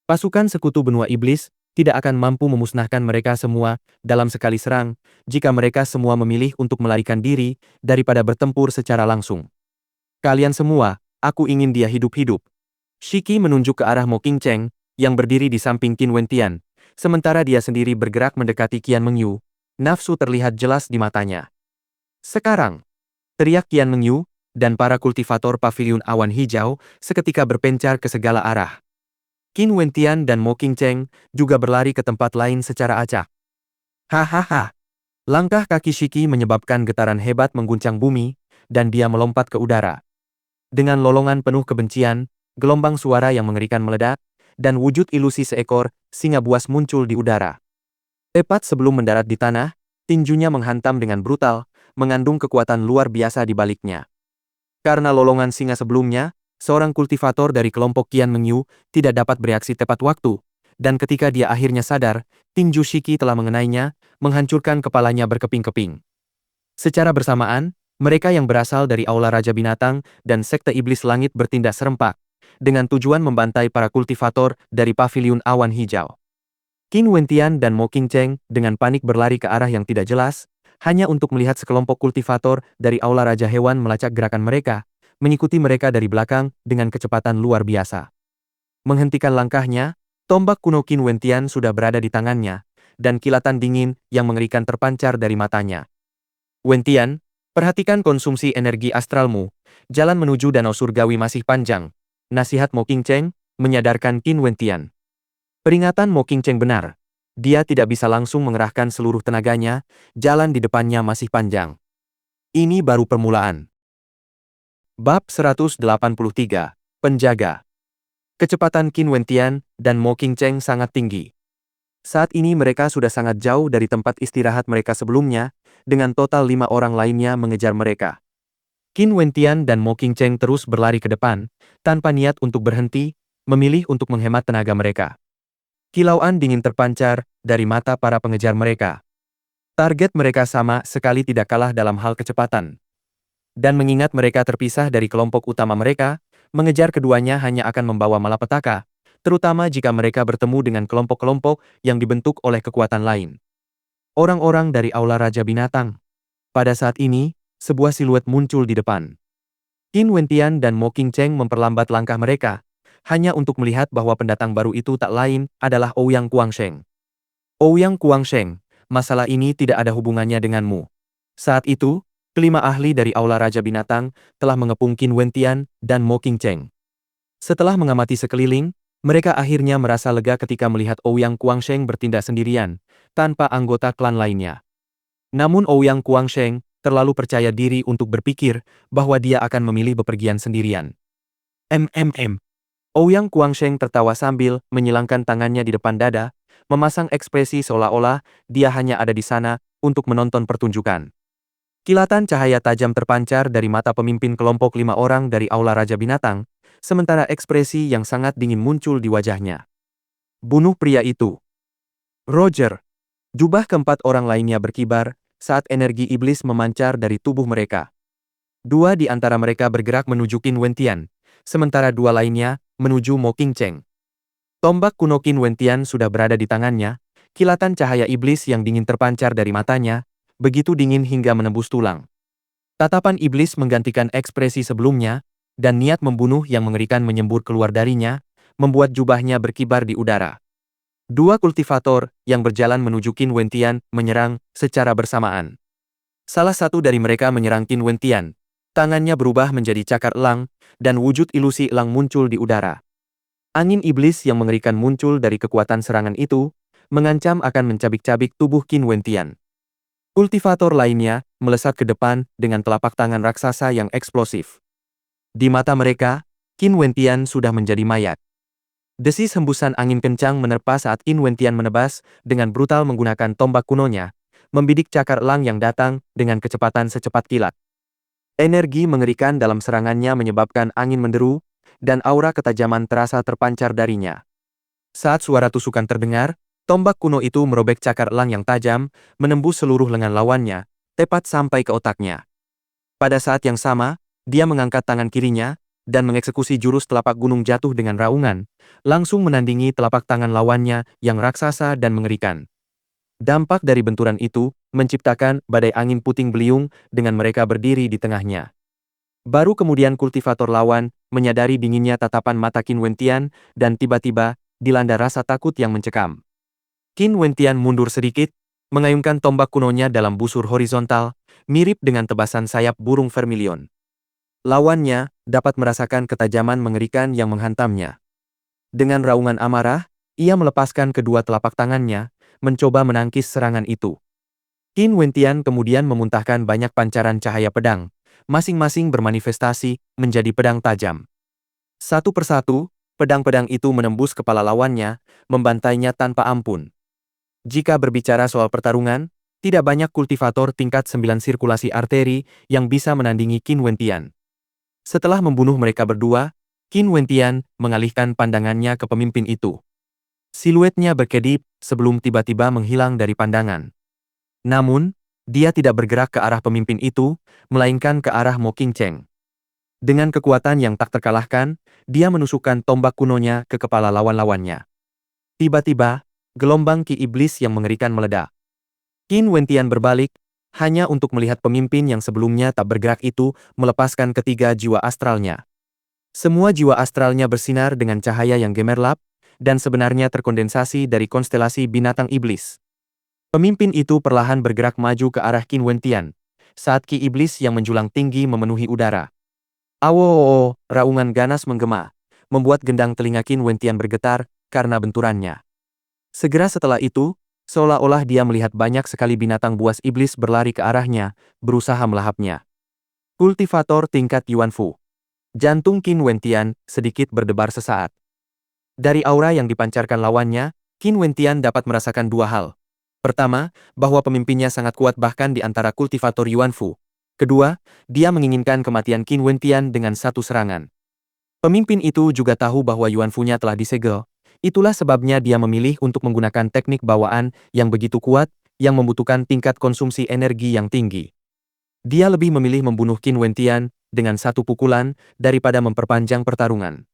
Pasukan sekutu benua iblis tidak akan mampu memusnahkan mereka semua dalam sekali serang jika mereka semua memilih untuk melarikan diri daripada bertempur secara langsung. "Kalian semua, aku ingin dia hidup-hidup." Shiki menunjuk ke arah Mo Qingcheng, yang berdiri di samping Qin Wentian, sementara dia sendiri bergerak mendekati Qian Mengyu, nafsu terlihat jelas di matanya. "Sekarang!" teriak Qian Mengyu, dan para kultivator paviliun awan hijau seketika berpencar ke segala arah. Qin Wentian dan Mo Qingcheng juga berlari ke tempat lain secara acak. Hahaha! Langkah kaki Shiki menyebabkan getaran hebat mengguncang bumi, dan dia melompat ke udara. Dengan lolongan penuh kebencian, gelombang suara yang mengerikan meledak, dan wujud ilusi seekor singa buas muncul di udara. Tepat sebelum mendarat di tanah, tinjunya menghantam dengan brutal, mengandung kekuatan luar biasa di baliknya. Karena lolongan singa sebelumnya, seorang kultivator dari kelompok Qian Mengyu tidak dapat bereaksi tepat waktu, dan ketika dia akhirnya sadar, tinju Shiki telah mengenainya, menghancurkan kepalanya berkeping-keping. Secara bersamaan, mereka yang berasal dari Aula Raja Binatang dan Sekte Iblis Langit bertindak serempak, dengan tujuan membantai para kultivator dari paviliun awan hijau. Qin Wentian dan Mo Qingcheng dengan panik berlari ke arah yang tidak jelas, hanya untuk melihat sekelompok kultivator dari Aula Raja Hewan melacak gerakan mereka, mengikuti mereka dari belakang dengan kecepatan luar biasa. Menghentikan langkahnya, tombak kuno Qin Wentian sudah berada di tangannya, dan kilatan dingin yang mengerikan terpancar dari matanya. "Wentian, perhatikan konsumsi energi astralmu, jalan menuju danau surgawi masih panjang," nasihat Mo Qingcheng, menyadarkan Qin Wentian. Peringatan Mo Qingcheng benar. Dia tidak bisa langsung mengerahkan seluruh tenaganya, jalan di depannya masih panjang. Ini baru permulaan. Bab 183, Penjaga. Kecepatan Qin Wentian dan Mo Qingcheng sangat tinggi. Saat ini mereka sudah sangat jauh dari tempat istirahat mereka sebelumnya, dengan total 5 orang lainnya mengejar mereka. Qin Wentian dan Mo Qingcheng terus berlari ke depan, tanpa niat untuk berhenti, memilih untuk menghemat tenaga mereka. Kilauan dingin terpancar dari mata para pengejar mereka. Target mereka sama sekali tidak kalah dalam hal kecepatan. Dan mengingat mereka terpisah dari kelompok utama mereka, mengejar keduanya hanya akan membawa malapetaka, terutama jika mereka bertemu dengan kelompok-kelompok yang dibentuk oleh kekuatan lain. Orang-orang dari Aula Raja Binatang. Pada saat ini, sebuah siluet muncul di depan. Qin Wentian dan Mo Qingcheng memperlambat langkah mereka, hanya untuk melihat bahwa pendatang baru itu tak lain adalah Ouyang Guangsheng. "Ouyang Guangsheng, masalah ini tidak ada hubungannya denganmu." Saat itu, kelima ahli dari Aula Raja Binatang telah mengepung Qin Wentian dan Mo Qingcheng. Setelah mengamati sekeliling, mereka akhirnya merasa lega ketika melihat Ouyang Guangsheng bertindak sendirian, tanpa anggota klan lainnya. Namun Ouyang Guangsheng terlalu percaya diri untuk berpikir bahwa dia akan memilih bepergian sendirian. Ouyang Guangsheng tertawa sambil menyilangkan tangannya di depan dada, memasang ekspresi seolah-olah dia hanya ada di sana untuk menonton pertunjukan. Kilatan cahaya tajam terpancar dari mata pemimpin kelompok 5 orang dari Aula Raja Binatang, sementara ekspresi yang sangat dingin muncul di wajahnya. Bunuh pria itu. Roger. Jubah keempat orang lainnya berkibar saat energi iblis memancar dari tubuh mereka. Dua di antara mereka bergerak menuju Qin Wentian, sementara dua lainnya menuju Mo Qingcheng. Tombak kuno Qin Wentian sudah berada di tangannya, kilatan cahaya iblis yang dingin terpancar dari matanya, begitu dingin hingga menembus tulang. Tatapan iblis menggantikan ekspresi sebelumnya, dan niat membunuh yang mengerikan menyembur keluar darinya, membuat jubahnya berkibar di udara. Dua kultivator yang berjalan menuju Qin Wentian menyerang secara bersamaan. Salah satu dari mereka menyerang Qin Wentian. Tangannya berubah menjadi cakar elang, dan wujud ilusi elang muncul di udara. Angin iblis yang mengerikan muncul dari kekuatan serangan itu, mengancam akan mencabik-cabik tubuh Qin Wentian. Kultivator lainnya melesat ke depan dengan telapak tangan raksasa yang eksplosif. Di mata mereka, Qin Wentian sudah menjadi mayat. Desis hembusan angin kencang menerpa saat Qin Wentian menebas dengan brutal menggunakan tombak kunonya, membidik cakar elang yang datang dengan kecepatan secepat kilat. Energi mengerikan dalam serangannya menyebabkan angin menderu, dan aura ketajaman terasa terpancar darinya. Saat suara tusukan terdengar, tombak kuno itu merobek cakar elang yang tajam, menembus seluruh lengan lawannya, tepat sampai ke otaknya. Pada saat yang sama, dia mengangkat tangan kirinya, dan mengeksekusi jurus telapak gunung jatuh dengan raungan, langsung menandingi telapak tangan lawannya yang raksasa dan mengerikan. Dampak dari benturan itu menciptakan badai angin puting beliung dengan mereka berdiri di tengahnya. Baru kemudian kultivator lawan menyadari dinginnya tatapan mata Qin Wentian dan tiba-tiba dilanda rasa takut yang mencekam. Qin Wentian mundur sedikit, mengayunkan tombak kunonya dalam busur horizontal, mirip dengan tebasan sayap burung vermilion. Lawannya dapat merasakan ketajaman mengerikan yang menghantamnya. Dengan raungan amarah, ia melepaskan kedua telapak tangannya, mencoba menangkis serangan itu. Qin Wentian kemudian memuntahkan banyak pancaran cahaya pedang, masing-masing bermanifestasi menjadi pedang tajam. Satu persatu, pedang-pedang itu menembus kepala lawannya, membantainya tanpa ampun. Jika berbicara soal pertarungan, tidak banyak kultivator tingkat 9 sirkulasi arteri yang bisa menandingi Qin Wentian. Setelah membunuh mereka berdua, Qin Wentian mengalihkan pandangannya ke pemimpin itu. Siluetnya berkedip sebelum tiba-tiba menghilang dari pandangan. Namun, dia tidak bergerak ke arah pemimpin itu, melainkan ke arah Mo Qingcheng. Dengan kekuatan yang tak terkalahkan, dia menusukkan tombak kunonya ke kepala lawan-lawannya. Tiba-tiba, gelombang ki iblis yang mengerikan meledak. Qin Wentian berbalik, hanya untuk melihat pemimpin yang sebelumnya tak bergerak itu melepaskan ketiga jiwa astralnya. Semua jiwa astralnya bersinar dengan cahaya yang gemerlap, dan sebenarnya terkondensasi dari konstelasi binatang iblis. Pemimpin itu perlahan bergerak maju ke arah Qin Wentian, saat ki iblis yang menjulang tinggi memenuhi udara. Awo, raungan ganas menggema, membuat gendang telinga Qin Wentian bergetar karena benturannya. Segera setelah itu, seolah-olah dia melihat banyak sekali binatang buas iblis berlari ke arahnya, berusaha melahapnya. Kultivator tingkat Yuanfu. Jantung Qin Wentian sedikit berdebar sesaat. Dari aura yang dipancarkan lawannya, Qin Wentian dapat merasakan dua hal. Pertama, bahwa pemimpinnya sangat kuat bahkan di antara kultivator Yuanfu. Kedua, dia menginginkan kematian Qin Wentian dengan satu serangan. Pemimpin itu juga tahu bahwa Yuanfu-nya telah disegel. Itulah sebabnya dia memilih untuk menggunakan teknik bawaan yang begitu kuat, yang membutuhkan tingkat konsumsi energi yang tinggi. Dia lebih memilih membunuh Qin Wentian dengan satu pukulan daripada memperpanjang pertarungan.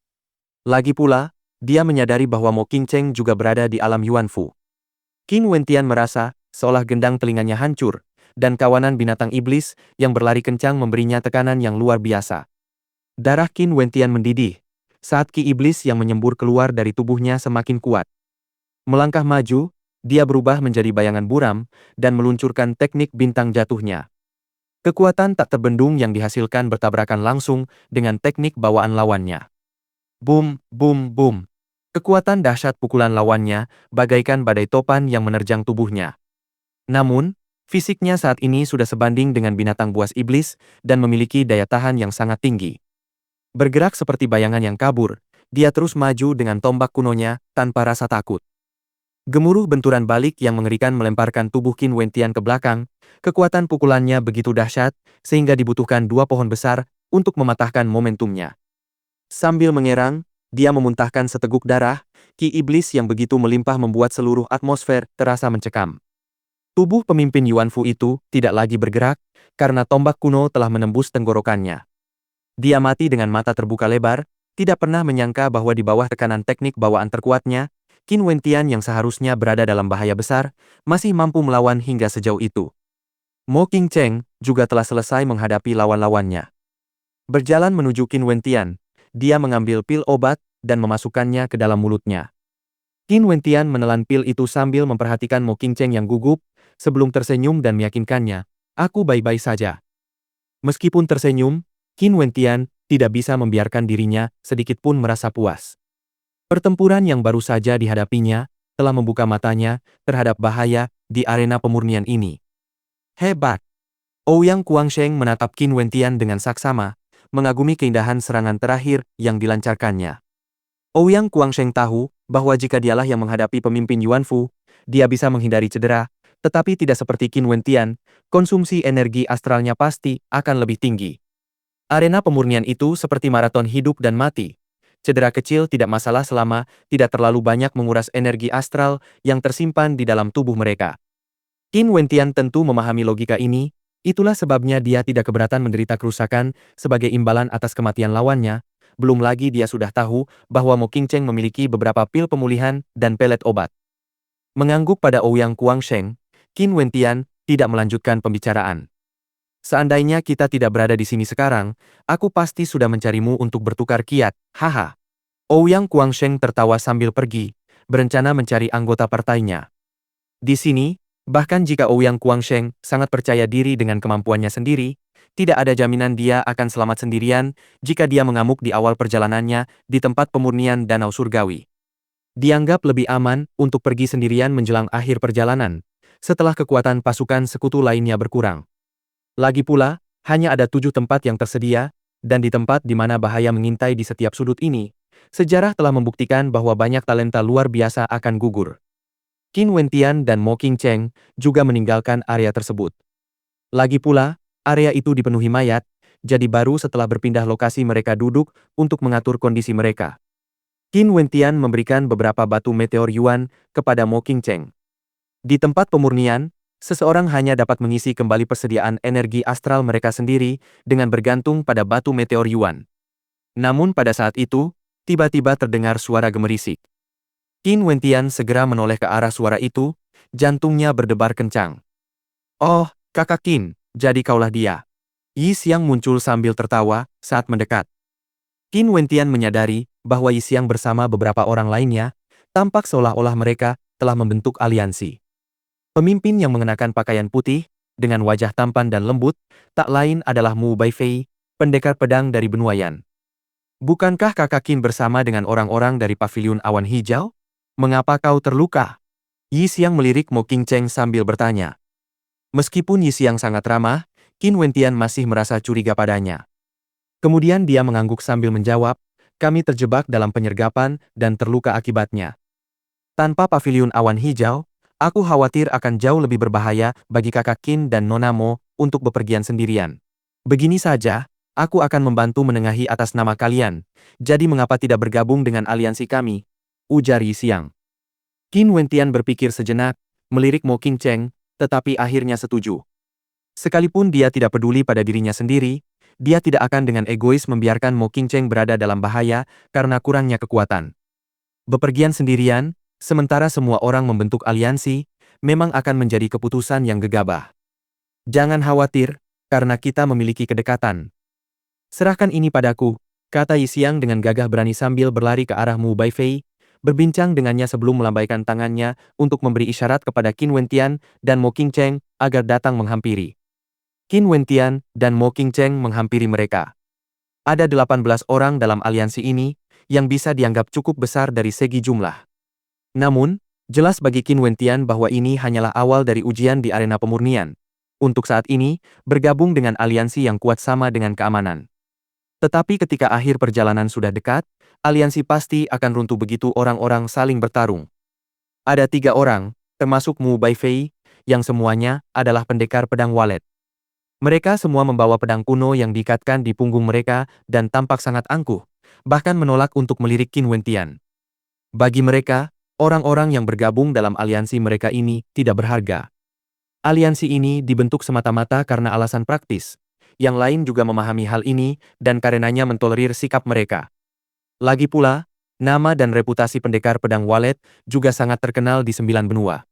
Lagi pula, dia menyadari bahwa Mo Qingcheng juga berada di alam Yuanfu. Qin Wentian merasa seolah gendang telinganya hancur, dan kawanan binatang iblis yang berlari kencang memberinya tekanan yang luar biasa. Darah Qin Wentian mendidih, saat ki iblis yang menyembur keluar dari tubuhnya semakin kuat. Melangkah maju, dia berubah menjadi bayangan buram, dan meluncurkan teknik bintang jatuhnya. Kekuatan tak terbendung yang dihasilkan bertabrakan langsung dengan teknik bawaan lawannya. Boom, boom, boom. Kekuatan dahsyat pukulan lawannya bagaikan badai topan yang menerjang tubuhnya. Namun, fisiknya saat ini sudah sebanding dengan binatang buas iblis dan memiliki daya tahan yang sangat tinggi. Bergerak seperti bayangan yang kabur, dia terus maju dengan tombak kunonya tanpa rasa takut. Gemuruh benturan balik yang mengerikan melemparkan tubuh Qin Wentian ke belakang, kekuatan pukulannya begitu dahsyat sehingga dibutuhkan dua pohon besar untuk mematahkan momentumnya. Sambil mengerang, dia memuntahkan seteguk darah, ki iblis yang begitu melimpah membuat seluruh atmosfer terasa mencekam. Tubuh pemimpin Yuanfu itu tidak lagi bergerak, karena tombak kuno telah menembus tenggorokannya. Dia mati dengan mata terbuka lebar, tidak pernah menyangka bahwa di bawah tekanan teknik bawaan terkuatnya, Qin Wentian yang seharusnya berada dalam bahaya besar, masih mampu melawan hingga sejauh itu. Mo Qingcheng juga telah selesai menghadapi lawan-lawannya. Berjalan menuju Qin Wentian, dia mengambil pil obat dan memasukkannya ke dalam mulutnya. Qin Wentian menelan pil itu sambil memperhatikan Mo Qingcheng yang gugup, sebelum tersenyum dan meyakinkannya, "Aku baik-baik saja." Meskipun tersenyum, Qin Wentian tidak bisa membiarkan dirinya sedikit pun merasa puas. Pertempuran yang baru saja dihadapinya telah membuka matanya terhadap bahaya di arena pemurnian ini. Hebat! Ouyang Kuangsheng menatap Qin Wentian dengan saksama, mengagumi keindahan serangan terakhir yang dilancarkannya. Ouyang Kuangsheng tahu bahwa jika dialah yang menghadapi pemimpin Yuanfu, dia bisa menghindari cedera, tetapi tidak seperti Qin Wentian, konsumsi energi astralnya pasti akan lebih tinggi. Arena pemurnian itu seperti maraton hidup dan mati. Cedera kecil tidak masalah selama tidak terlalu banyak menguras energi astral yang tersimpan di dalam tubuh mereka. Qin Wentian tentu memahami logika ini, itulah sebabnya dia tidak keberatan menderita kerusakan sebagai imbalan atas kematian lawannya, belum lagi dia sudah tahu bahwa Mo Qingcheng memiliki beberapa pil pemulihan dan pelet obat. Mengangguk pada Ouyang Kuangsheng, Qin Wentian tidak melanjutkan pembicaraan. "Seandainya kita tidak berada di sini sekarang, aku pasti sudah mencarimu untuk bertukar kiat, haha." Ouyang Kuangsheng tertawa sambil pergi, berencana mencari anggota partainya. Di sini, bahkan jika Ouyang Kuangsheng sangat percaya diri dengan kemampuannya sendiri, tidak ada jaminan dia akan selamat sendirian jika dia mengamuk di awal perjalanannya di tempat pemurnian Danau Surgawi. Dianggap lebih aman untuk pergi sendirian menjelang akhir perjalanan, setelah kekuatan pasukan sekutu lainnya berkurang. Lagi pula, hanya ada 7 tempat yang tersedia, dan di tempat di mana bahaya mengintai di setiap sudut ini, sejarah telah membuktikan bahwa banyak talenta luar biasa akan gugur. Qin Wentian dan Mo Qingcheng juga meninggalkan area tersebut. Lagi pula, area itu dipenuhi mayat, jadi baru setelah berpindah lokasi mereka duduk untuk mengatur kondisi mereka. Qin Wentian memberikan beberapa batu meteor Yuan kepada Mo Qingcheng. Di tempat pemurnian, seseorang hanya dapat mengisi kembali persediaan energi astral mereka sendiri dengan bergantung pada batu meteor Yuan. Namun pada saat itu, tiba-tiba terdengar suara gemerisik. Qin Wentian segera menoleh ke arah suara itu, jantungnya berdebar kencang. "Oh, kakak Qin, jadi kaulah dia." Yi Xiang muncul sambil tertawa saat mendekat. Qin Wentian menyadari bahwa Yi Xiang bersama beberapa orang lainnya, tampak seolah-olah mereka telah membentuk aliansi. Pemimpin yang mengenakan pakaian putih, dengan wajah tampan dan lembut, tak lain adalah Mu Baifei, pendekar pedang dari benua Yan. "Bukankah kakak Qin bersama dengan orang-orang dari Paviliun Awan Hijau? Mengapa kau terluka?" Yi Xiang melirik Mo Qingcheng sambil bertanya. Meskipun Yi Xiang sangat ramah, Qin Wentian masih merasa curiga padanya. Kemudian dia mengangguk sambil menjawab, "Kami terjebak dalam penyergapan dan terluka akibatnya. Tanpa Paviliun Awan Hijau, aku khawatir akan jauh lebih berbahaya bagi kakak Qin dan Nona Mo untuk bepergian sendirian. Begini saja, aku akan membantu menengahi atas nama kalian, jadi mengapa tidak bergabung dengan aliansi kami?" ujar Yi Xiang. Qin Wentian berpikir sejenak, melirik Mo Qingcheng, tetapi akhirnya setuju. Sekalipun dia tidak peduli pada dirinya sendiri, dia tidak akan dengan egois membiarkan Mo Qingcheng berada dalam bahaya karena kurangnya kekuatan. Bepergian sendirian, sementara semua orang membentuk aliansi, memang akan menjadi keputusan yang gegabah. "Jangan khawatir, karena kita memiliki kedekatan. Serahkan ini padaku," kata Yi Xiang dengan gagah berani sambil berlari ke arah Mu Baifei, berbincang dengannya sebelum melambaikan tangannya untuk memberi isyarat kepada Qin Wentian dan Mo Qingcheng agar datang menghampiri. Qin Wentian dan Mo Qingcheng menghampiri mereka. Ada 18 orang dalam aliansi ini, yang bisa dianggap cukup besar dari segi jumlah. Namun, jelas bagi Qin Wentian bahwa ini hanyalah awal dari ujian di arena pemurnian. Untuk saat ini, bergabung dengan aliansi yang kuat sama dengan keamanan. Tetapi ketika akhir perjalanan sudah dekat, aliansi pasti akan runtuh begitu orang-orang saling bertarung. Ada 3 orang, termasuk Mu Baifei, yang semuanya adalah pendekar pedang walet. Mereka semua membawa pedang kuno yang diikatkan di punggung mereka dan tampak sangat angkuh, bahkan menolak untuk melirik Qin Wentian. Bagi mereka, orang-orang yang bergabung dalam aliansi mereka ini tidak berharga. Aliansi ini dibentuk semata-mata karena alasan praktis. Yang lain juga memahami hal ini dan karenanya mentolerir sikap mereka. Lagi pula, nama dan reputasi pendekar pedang walet juga sangat terkenal di 9 benua.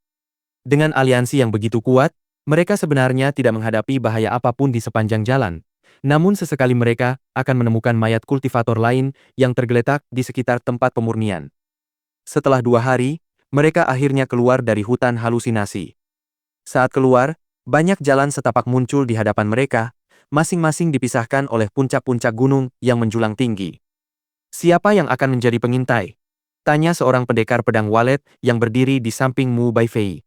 Dengan aliansi yang begitu kuat, mereka sebenarnya tidak menghadapi bahaya apapun di sepanjang jalan. Namun sesekali mereka akan menemukan mayat kultivator lain yang tergeletak di sekitar tempat pemurnian. Setelah 2 hari, mereka akhirnya keluar dari hutan halusinasi. Saat keluar, banyak jalan setapak muncul di hadapan mereka, masing-masing dipisahkan oleh puncak-puncak gunung yang menjulang tinggi. Siapa yang akan menjadi pengintai? Tanya seorang pendekar pedang walet yang berdiri di samping Mu Baifei.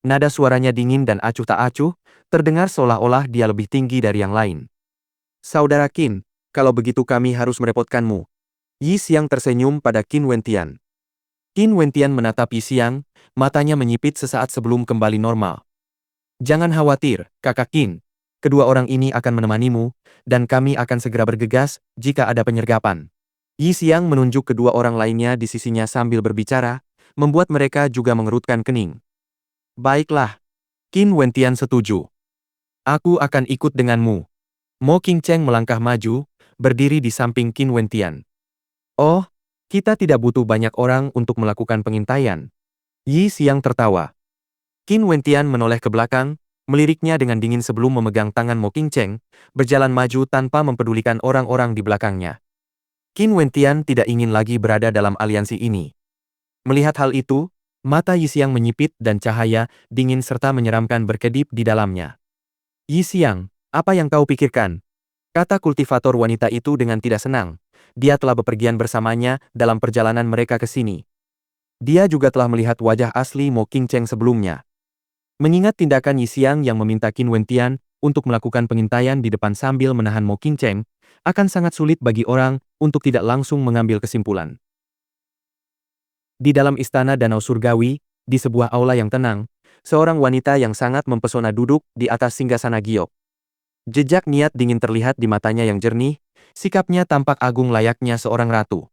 Nada suaranya dingin dan acuh tak acuh, terdengar seolah-olah dia lebih tinggi dari yang lain. Saudara Qin, kalau begitu kami harus merepotkanmu. Yi Xiang tersenyum pada Qin Wentian. Qin Wentian menatap Yi Xiang, matanya menyipit sesaat sebelum kembali normal. Jangan khawatir, kakak Qin. Kedua orang ini akan menemanimu, dan kami akan segera bergegas jika ada penyergapan. Yi Xiang menunjuk kedua orang lainnya di sisinya sambil berbicara, membuat mereka juga mengerutkan kening. Baiklah. Qin Wentian setuju. Aku akan ikut denganmu. Mo Qingcheng melangkah maju, berdiri di samping Qin Wentian. Oh, kita tidak butuh banyak orang untuk melakukan pengintaian. Yi Xiang tertawa. Qin Wentian menoleh ke belakang, meliriknya dengan dingin sebelum memegang tangan Mo Qingcheng, berjalan maju tanpa mempedulikan orang-orang di belakangnya. Qin Wentian tidak ingin lagi berada dalam aliansi ini. Melihat hal itu, mata Yi Xiang menyipit dan cahaya dingin serta menyeramkan berkedip di dalamnya. Yi Xiang, apa yang kau pikirkan? Kata kultivator wanita itu dengan tidak senang. Dia telah bepergian bersamanya dalam perjalanan mereka ke sini. Dia juga telah melihat wajah asli Mo Qingcheng sebelumnya. Mengingat tindakan Yi Xiang yang meminta Qin Wentian untuk melakukan pengintaian di depan sambil menahan Mo Qingcheng, akan sangat sulit bagi orang untuk tidak langsung mengambil kesimpulan. Di dalam istana Danau Surgawi, di sebuah aula yang tenang, seorang wanita yang sangat mempesona duduk di atas singgasana giok. Jejak niat dingin terlihat di matanya yang jernih, sikapnya tampak agung layaknya seorang ratu.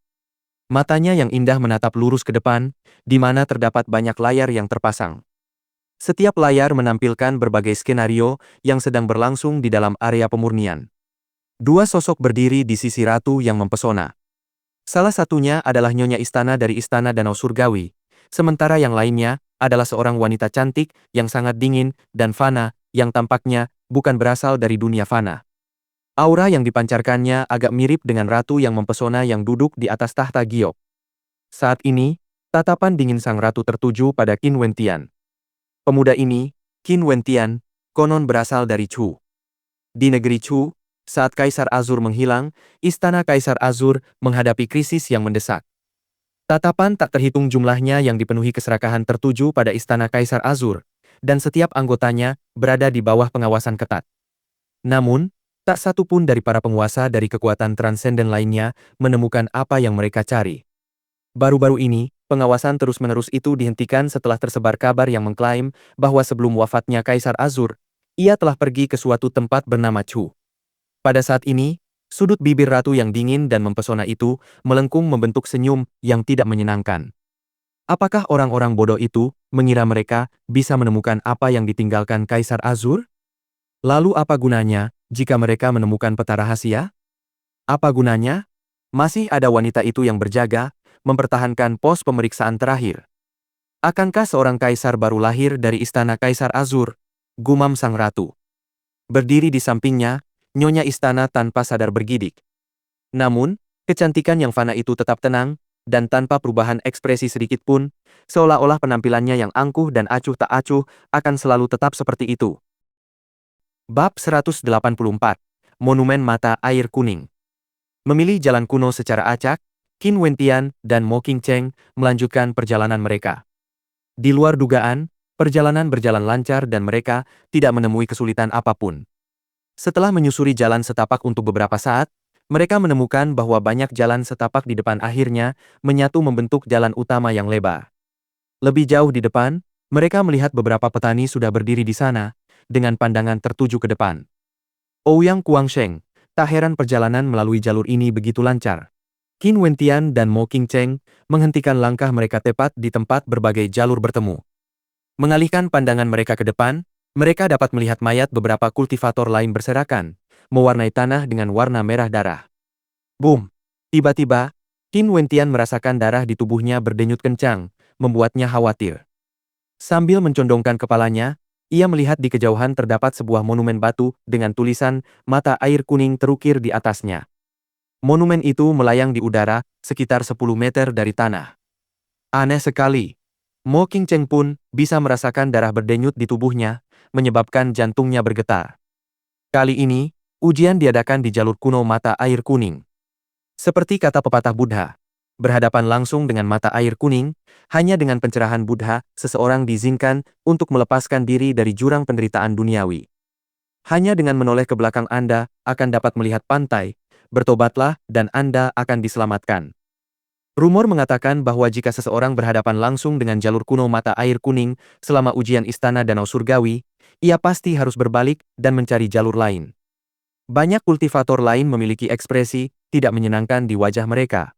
Matanya yang indah menatap lurus ke depan, di mana terdapat banyak layar yang terpasang. Setiap layar menampilkan berbagai skenario yang sedang berlangsung di dalam area pemurnian. 2 sosok berdiri di sisi ratu yang mempesona. Salah satunya adalah nyonya istana dari istana Danau Surgawi, sementara yang lainnya adalah seorang wanita cantik yang sangat dingin dan fana, yang tampaknya bukan berasal dari dunia fana. Aura yang dipancarkannya agak mirip dengan ratu yang mempesona yang duduk di atas tahta giok. Saat ini, tatapan dingin sang ratu tertuju pada Qin Wentian. Pemuda ini, Qin Wentian, konon berasal dari Chu. Di negeri Chu, saat Kaisar Azur menghilang, istana Kaisar Azur menghadapi krisis yang mendesak. Tatapan tak terhitung jumlahnya yang dipenuhi keserakahan tertuju pada istana Kaisar Azur, dan setiap anggotanya berada di bawah pengawasan ketat. Namun, tak satu pun dari para penguasa dari kekuatan transenden lainnya menemukan apa yang mereka cari. Baru-baru ini, pengawasan terus-menerus itu dihentikan setelah tersebar kabar yang mengklaim bahwa sebelum wafatnya Kaisar Azur, ia telah pergi ke suatu tempat bernama Chu. Pada saat ini, sudut bibir ratu yang dingin dan mempesona itu melengkung membentuk senyum yang tidak menyenangkan. Apakah orang-orang bodoh itu mengira mereka bisa menemukan apa yang ditinggalkan Kaisar Azur? Lalu apa gunanya jika mereka menemukan peta rahasia? Apa gunanya? Masih ada wanita itu yang berjaga, mempertahankan pos pemeriksaan terakhir. Akankah seorang kaisar baru lahir dari istana Kaisar Azur? Gumam sang ratu. Berdiri di sampingnya, nyonya istana tanpa sadar bergidik. Namun, kecantikan yang fana itu tetap tenang, dan tanpa perubahan ekspresi sedikit pun, seolah-olah penampilannya yang angkuh dan acuh tak acuh akan selalu tetap seperti itu. Bab 184. Monumen Mata Air Kuning. Memilih jalan kuno secara acak, Qin Wentian dan Mo Qingcheng melanjutkan perjalanan mereka. Di luar dugaan, perjalanan berjalan lancar dan mereka tidak menemui kesulitan apapun. Setelah menyusuri jalan setapak untuk beberapa saat, Mereka menemukan bahwa banyak jalan setapak di depan akhirnya menyatu membentuk jalan utama yang lebar. Lebih jauh di depan, mereka melihat beberapa petani sudah berdiri di sana, dengan pandangan tertuju ke depan. Ouyang Guangsheng, tak heran perjalanan melalui jalur ini begitu lancar. Qin Wentian dan Mo Qingcheng menghentikan langkah mereka tepat di tempat berbagai jalur bertemu. Mengalihkan pandangan mereka ke depan, mereka dapat melihat mayat beberapa kultivator lain berserakan, mewarnai tanah dengan warna merah darah. Boom! Tiba-tiba, Qin Wentian merasakan darah di tubuhnya berdenyut kencang, membuatnya khawatir. Sambil mencondongkan kepalanya, ia melihat di kejauhan terdapat sebuah monumen batu dengan tulisan mata air kuning terukir di atasnya. Monumen itu melayang di udara, sekitar 10 meter dari tanah. Aneh sekali. Mo Qingcheng pun bisa merasakan darah berdenyut di tubuhnya, menyebabkan jantungnya bergetar. Kali ini, ujian diadakan di jalur kuno mata air kuning. Seperti kata pepatah Buddha, berhadapan langsung dengan mata air kuning, hanya dengan pencerahan Buddha, seseorang diizinkan untuk melepaskan diri dari jurang penderitaan duniawi. Hanya dengan menoleh ke belakang Anda akan dapat melihat pantai, bertobatlah dan Anda akan diselamatkan. Rumor mengatakan bahwa jika seseorang berhadapan langsung dengan jalur kuno mata air kuning selama ujian istana danau surgawi, ia pasti harus berbalik dan mencari jalur lain. Banyak kultivator lain memiliki ekspresi tidak menyenangkan di wajah mereka.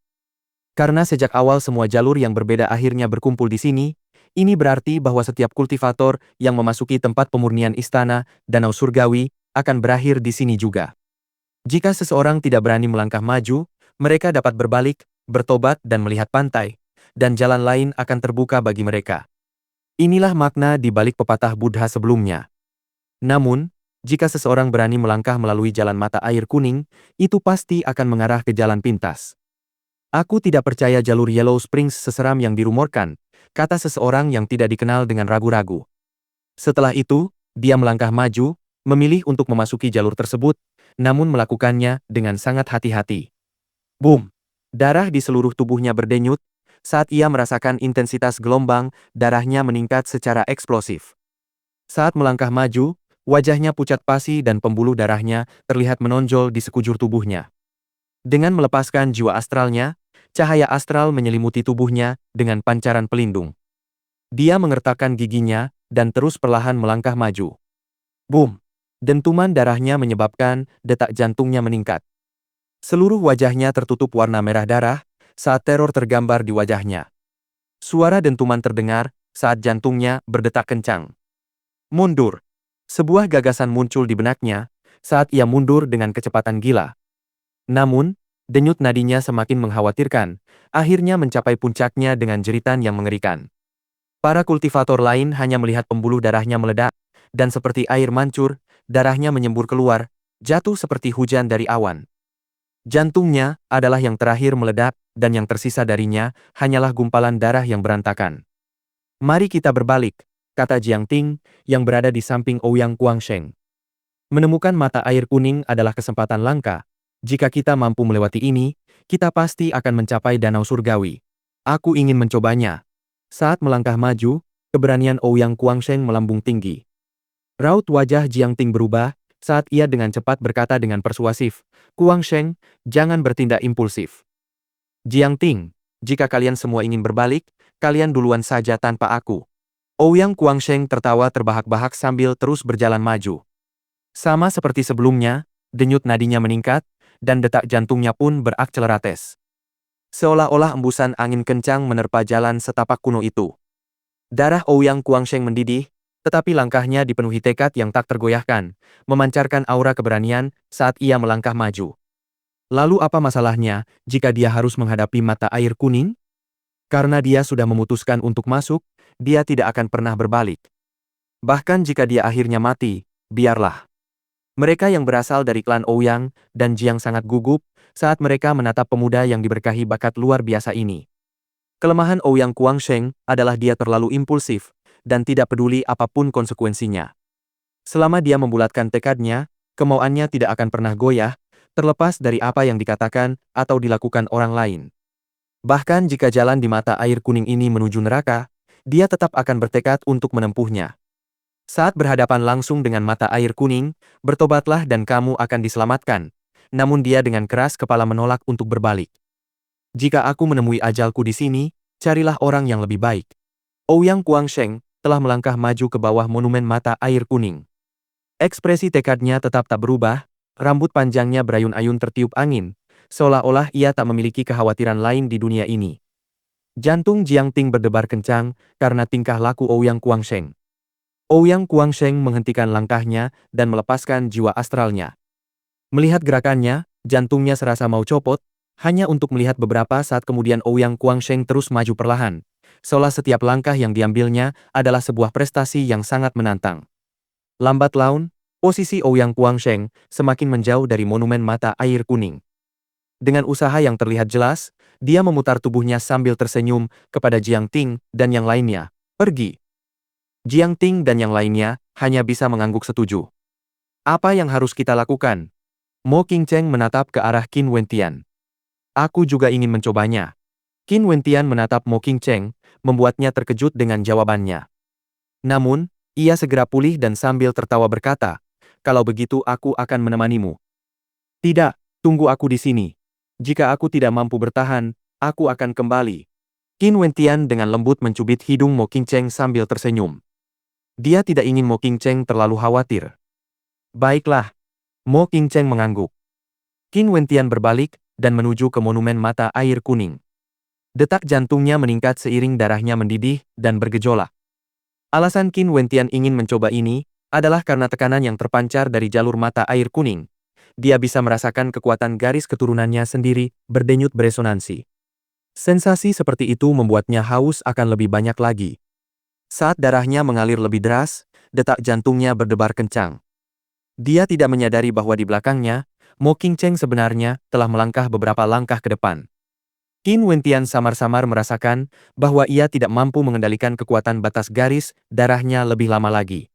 Karena sejak awal semua jalur yang berbeda akhirnya berkumpul di sini, ini berarti bahwa setiap kultivator yang memasuki tempat pemurnian istana danau surgawi akan berakhir di sini juga. Jika seseorang tidak berani melangkah maju, mereka dapat berbalik, bertobat dan melihat pantai, dan jalan lain akan terbuka bagi mereka. Inilah makna di balik pepatah Buddha sebelumnya. Namun, jika seseorang berani melangkah melalui jalan mata air kuning, itu pasti akan mengarah ke jalan pintas. Aku tidak percaya jalur Yellow Springs seseram yang dirumorkan, kata seseorang yang tidak dikenal dengan ragu-ragu. Setelah itu, dia melangkah maju, memilih untuk memasuki jalur tersebut, namun melakukannya dengan sangat hati-hati. Boom! Darah di seluruh tubuhnya berdenyut, saat ia merasakan intensitas gelombang, darahnya meningkat secara eksplosif. Saat melangkah maju, wajahnya pucat pasi dan pembuluh darahnya terlihat menonjol di sekujur tubuhnya. Dengan melepaskan jiwa astralnya, cahaya astral menyelimuti tubuhnya dengan pancaran pelindung. Dia mengertakkan giginya dan terus perlahan melangkah maju. Boom! Dentuman darahnya menyebabkan detak jantungnya meningkat. Seluruh wajahnya tertutup warna merah darah saat teror tergambar di wajahnya. Suara dentuman terdengar saat jantungnya berdetak kencang. Mundur. Sebuah gagasan muncul di benaknya saat ia mundur dengan kecepatan gila. Namun, denyut nadinya semakin mengkhawatirkan, akhirnya mencapai puncaknya dengan jeritan yang mengerikan. Para kultivator lain hanya melihat pembuluh darahnya meledak, dan seperti air mancur, darahnya menyembur keluar, jatuh seperti hujan dari awan. Jantungnya adalah yang terakhir meledak, dan yang tersisa darinya hanyalah gumpalan darah yang berantakan. Mari kita berbalik, kata Jiang Ting, yang berada di samping Ouyang Guangsheng. Menemukan mata air kuning adalah kesempatan langka. Jika kita mampu melewati ini, kita pasti akan mencapai danau surgawi. Aku ingin mencobanya. Saat melangkah maju, keberanian Ouyang Guangsheng melambung tinggi. Raut wajah Jiang Ting berubah, saat ia dengan cepat berkata dengan persuasif, Guangsheng, jangan bertindak impulsif. Jiang Ting, jika kalian semua ingin berbalik, kalian duluan saja tanpa aku. Ouyang Guangsheng tertawa terbahak-bahak sambil terus berjalan maju. Sama seperti sebelumnya, denyut nadinya meningkat, dan detak jantungnya pun berakselerates. Seolah-olah embusan angin kencang menerpa jalan setapak kuno itu. Darah Ouyang Guangsheng mendidih, tetapi langkahnya dipenuhi tekad yang tak tergoyahkan, memancarkan aura keberanian saat ia melangkah maju. Lalu apa masalahnya jika dia harus menghadapi mata air kuning? Karena dia sudah memutuskan untuk masuk, dia tidak akan pernah berbalik. Bahkan jika dia akhirnya mati, biarlah. Mereka yang berasal dari klan Ouyang dan Jiang sangat gugup saat mereka menatap pemuda yang diberkahi bakat luar biasa ini. Kelemahan Ouyang Guangsheng adalah dia terlalu impulsif, dan tidak peduli apapun konsekuensinya. Selama dia membulatkan tekadnya, kemauannya tidak akan pernah goyah, terlepas dari apa yang dikatakan atau dilakukan orang lain. Bahkan jika jalan di mata air kuning ini menuju neraka, dia tetap akan bertekad untuk menempuhnya. Saat berhadapan langsung dengan mata air kuning, bertobatlah dan kamu akan diselamatkan, namun dia dengan keras kepala menolak untuk berbalik. Jika aku menemui ajalku di sini, carilah orang yang lebih baik. Ouyang Guangsheng telah melangkah maju ke bawah monumen mata air kuning. Ekspresi tekadnya tetap tak berubah, rambut panjangnya berayun-ayun tertiup angin, seolah-olah ia tak memiliki kekhawatiran lain di dunia ini. Jantung Jiang Ting berdebar kencang karena tingkah laku Ouyang Guangsheng. Ouyang Guangsheng menghentikan langkahnya dan melepaskan jiwa astralnya. Melihat gerakannya, jantungnya serasa mau copot, hanya untuk melihat beberapa saat kemudian Ouyang Guangsheng terus maju perlahan, seolah setiap langkah yang diambilnya adalah sebuah prestasi yang sangat menantang. Lambat laun, posisi Ouyang Guangsheng semakin menjauh dari monumen mata air kuning. Dengan usaha yang terlihat jelas, dia memutar tubuhnya sambil tersenyum kepada Jiang Ting dan yang lainnya. Pergi. Jiang Ting dan yang lainnya hanya bisa mengangguk setuju. Apa yang harus kita lakukan? Mo Qingcheng menatap ke arah Qin Wentian. Aku juga ingin mencobanya. Qin Wentian menatap Mo Qingcheng, membuatnya terkejut dengan jawabannya. Namun, ia segera pulih dan sambil tertawa berkata, kalau begitu aku akan menemanimu. Tidak, tunggu aku di sini. Jika aku tidak mampu bertahan, aku akan kembali. Qin Wentian dengan lembut mencubit hidung Mo Qingcheng sambil tersenyum. Dia tidak ingin Mo Qingcheng terlalu khawatir. Baiklah. Mo Qingcheng mengangguk. Qin Wentian berbalik dan menuju ke monumen mata air kuning. Detak jantungnya meningkat seiring darahnya mendidih dan bergejolak. Alasan Qin Wentian ingin mencoba ini adalah karena tekanan yang terpancar dari jalur mata air kuning. Dia bisa merasakan kekuatan garis keturunannya sendiri berdenyut beresonansi. Sensasi seperti itu membuatnya haus akan lebih banyak lagi. Saat darahnya mengalir lebih deras, detak jantungnya berdebar kencang. Dia tidak menyadari bahwa di belakangnya, Mo Qingcheng sebenarnya telah melangkah beberapa langkah ke depan. Qin Wentian samar-samar merasakan bahwa ia tidak mampu mengendalikan kekuatan batas garis darahnya lebih lama lagi.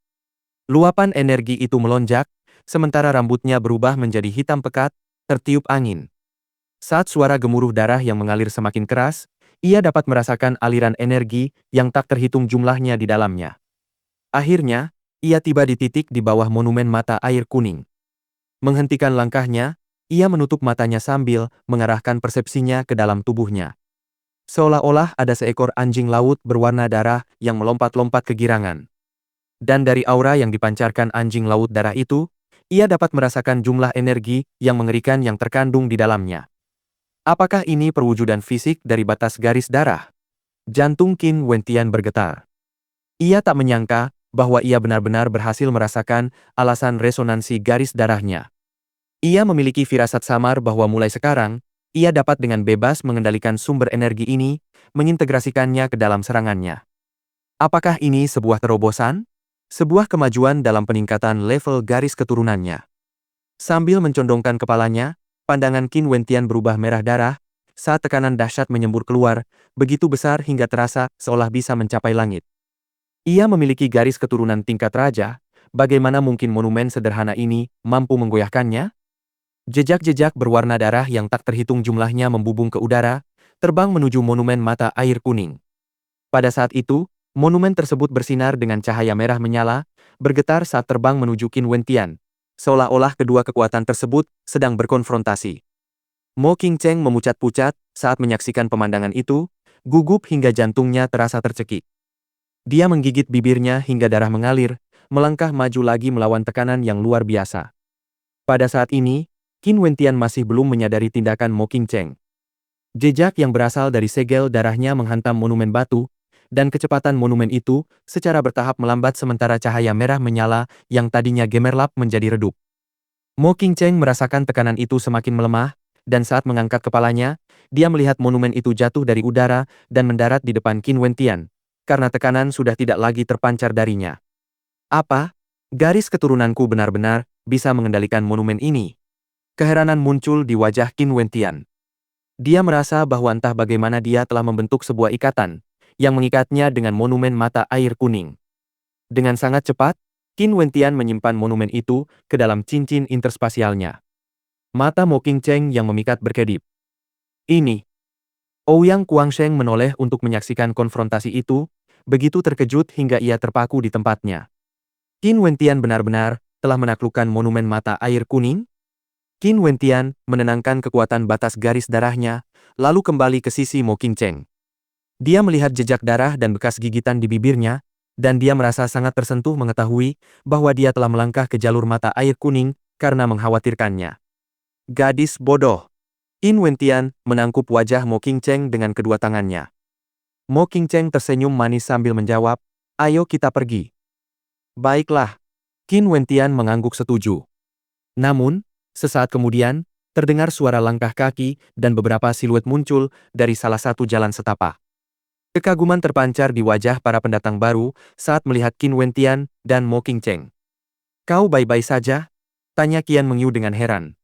Luapan energi itu melonjak, sementara rambutnya berubah menjadi hitam pekat, tertiup angin. Saat suara gemuruh darah yang mengalir semakin keras, ia dapat merasakan aliran energi yang tak terhitung jumlahnya di dalamnya. Akhirnya, ia tiba di titik di bawah monumen mata air kuning. Menghentikan langkahnya, ia menutup matanya sambil mengarahkan persepsinya ke dalam tubuhnya. Seolah-olah ada seekor anjing laut berwarna darah yang melompat-lompat kegirangan. Dan dari aura yang dipancarkan anjing laut darah itu, ia dapat merasakan jumlah energi yang mengerikan yang terkandung di dalamnya. Apakah ini perwujudan fisik dari batas garis darah? Jantung Qin Wentian bergetar. Ia tak menyangka bahwa ia benar-benar berhasil merasakan alasan resonansi garis darahnya. Ia memiliki firasat samar bahwa mulai sekarang, ia dapat dengan bebas mengendalikan sumber energi ini, mengintegrasikannya ke dalam serangannya. Apakah ini sebuah terobosan? Sebuah kemajuan dalam peningkatan level garis keturunannya. Sambil mencondongkan kepalanya, pandangan Qin Wentian berubah merah darah, saat tekanan dahsyat menyembur keluar, begitu besar hingga terasa seolah bisa mencapai langit. Ia memiliki garis keturunan tingkat raja, bagaimana mungkin monumen sederhana ini mampu menggoyahkannya? Jejak-jejak berwarna darah yang tak terhitung jumlahnya membubung ke udara, terbang menuju monumen mata air kuning. Pada saat itu, monumen tersebut bersinar dengan cahaya merah menyala, bergetar saat terbang menuju Qin Wentian, seolah-olah kedua kekuatan tersebut sedang berkonfrontasi. Mo Qingcheng memucat-pucat saat menyaksikan pemandangan itu, gugup hingga jantungnya terasa tercekik. Dia menggigit bibirnya hingga darah mengalir, melangkah maju lagi melawan tekanan yang luar biasa. Pada saat ini, Qin Wentian masih belum menyadari tindakan Mo Qingcheng. Jejak yang berasal dari segel darahnya menghantam monumen batu, dan kecepatan monumen itu secara bertahap melambat sementara cahaya merah menyala yang tadinya gemerlap menjadi redup. Mo Qingcheng merasakan tekanan itu semakin melemah, dan saat mengangkat kepalanya, dia melihat monumen itu jatuh dari udara dan mendarat di depan Qin Wentian, karena tekanan sudah tidak lagi terpancar darinya. Apa? Garis keturunanku benar-benar bisa mengendalikan monumen ini? Keheranan muncul di wajah Qin Wentian. Dia merasa bahwa entah bagaimana dia telah membentuk sebuah ikatan yang mengikatnya dengan monumen mata air kuning. Dengan sangat cepat, Qin Wentian menyimpan monumen itu ke dalam cincin interspasialnya. Mata Mo Qingcheng yang memikat berkedip. Ini. Ouyang Guangsheng menoleh untuk menyaksikan konfrontasi itu, begitu terkejut hingga ia terpaku di tempatnya. Qin Wentian benar-benar telah menaklukkan monumen mata air kuning? Qin Wentian menenangkan kekuatan batas garis darahnya, lalu kembali ke sisi Mo Qingcheng. Dia melihat jejak darah dan bekas gigitan di bibirnya, dan dia merasa sangat tersentuh mengetahui bahwa dia telah melangkah ke jalur mata air kuning karena mengkhawatirkannya. Gadis bodoh. Qin Wentian menangkup wajah Mo Qingcheng dengan kedua tangannya. Mo Qingcheng tersenyum manis sambil menjawab, "Ayo kita pergi." "Baiklah." Qin Wentian mengangguk setuju. Namun, sesaat kemudian, terdengar suara langkah kaki dan beberapa siluet muncul dari salah satu jalan setapak. Kekaguman terpancar di wajah para pendatang baru saat melihat Qin Wentian dan Mo Qingcheng. "Kau baik-baik saja?" tanya Qian Mengyu dengan heran.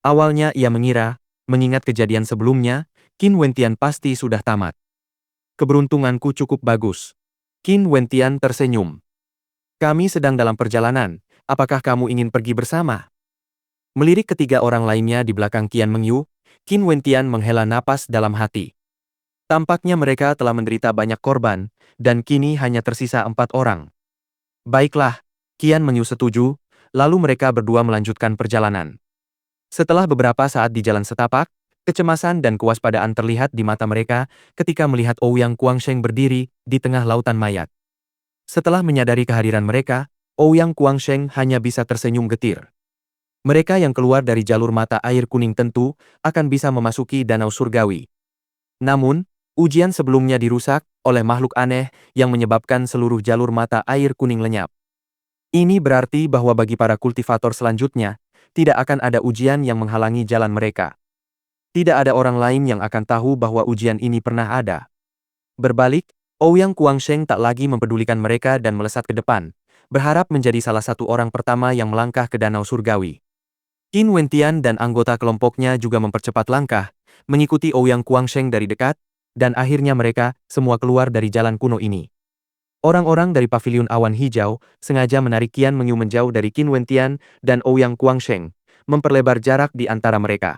Awalnya ia mengira, mengingat kejadian sebelumnya, Qin Wentian pasti sudah tamat. "Keberuntunganku cukup bagus." Qin Wentian tersenyum. "Kami sedang dalam perjalanan, apakah kamu ingin pergi bersama?" Melirik ketiga orang lainnya di belakang Qian Mengyu, Qin Wentian menghela napas dalam hati. Tampaknya mereka telah menderita banyak korban, dan kini hanya tersisa 4 orang. "Baiklah," Qian Mengyu setuju, lalu mereka berdua melanjutkan perjalanan. Setelah beberapa saat di jalan setapak, kecemasan dan kewaspadaan terlihat di mata mereka ketika melihat Ouyang Guangsheng berdiri di tengah lautan mayat. Setelah menyadari kehadiran mereka, Ouyang Guangsheng hanya bisa tersenyum getir. Mereka yang keluar dari jalur mata air kuning tentu akan bisa memasuki Danau Surgawi. Namun, ujian sebelumnya dirusak oleh makhluk aneh yang menyebabkan seluruh jalur mata air kuning lenyap. Ini berarti bahwa bagi para kultivator selanjutnya, tidak akan ada ujian yang menghalangi jalan mereka. Tidak ada orang lain yang akan tahu bahwa ujian ini pernah ada. Berbalik, Ouyang Guangsheng tak lagi mempedulikan mereka dan melesat ke depan, berharap menjadi salah satu orang pertama yang melangkah ke Danau Surgawi. Qin Wentian dan anggota kelompoknya juga mempercepat langkah, mengikuti Ouyang Guangsheng dari dekat, dan akhirnya mereka semua keluar dari jalan kuno ini. Orang-orang dari Paviliun Awan Hijau sengaja menarik Qian Mengyu menjauh dari Qin Wentian dan Ouyang Guangsheng, memperlebar jarak di antara mereka.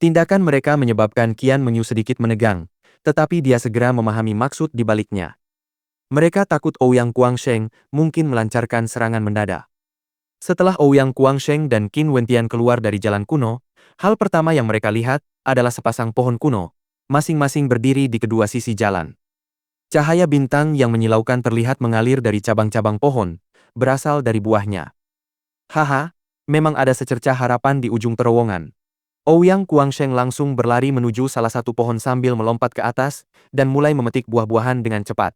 Tindakan mereka menyebabkan Qian Mengyu sedikit menegang, tetapi dia segera memahami maksud di baliknya. Mereka takut Ouyang Guangsheng mungkin melancarkan serangan mendadak. Setelah Ouyang Guangsheng dan Qin Wentian keluar dari jalan kuno, hal pertama yang mereka lihat adalah sepasang pohon kuno, masing-masing berdiri di kedua sisi jalan. Cahaya bintang yang menyilaukan terlihat mengalir dari cabang-cabang pohon, berasal dari buahnya. Haha, memang ada secercah harapan di ujung terowongan. Ouyang Guangsheng langsung berlari menuju salah satu pohon sambil melompat ke atas dan mulai memetik buah-buahan dengan cepat.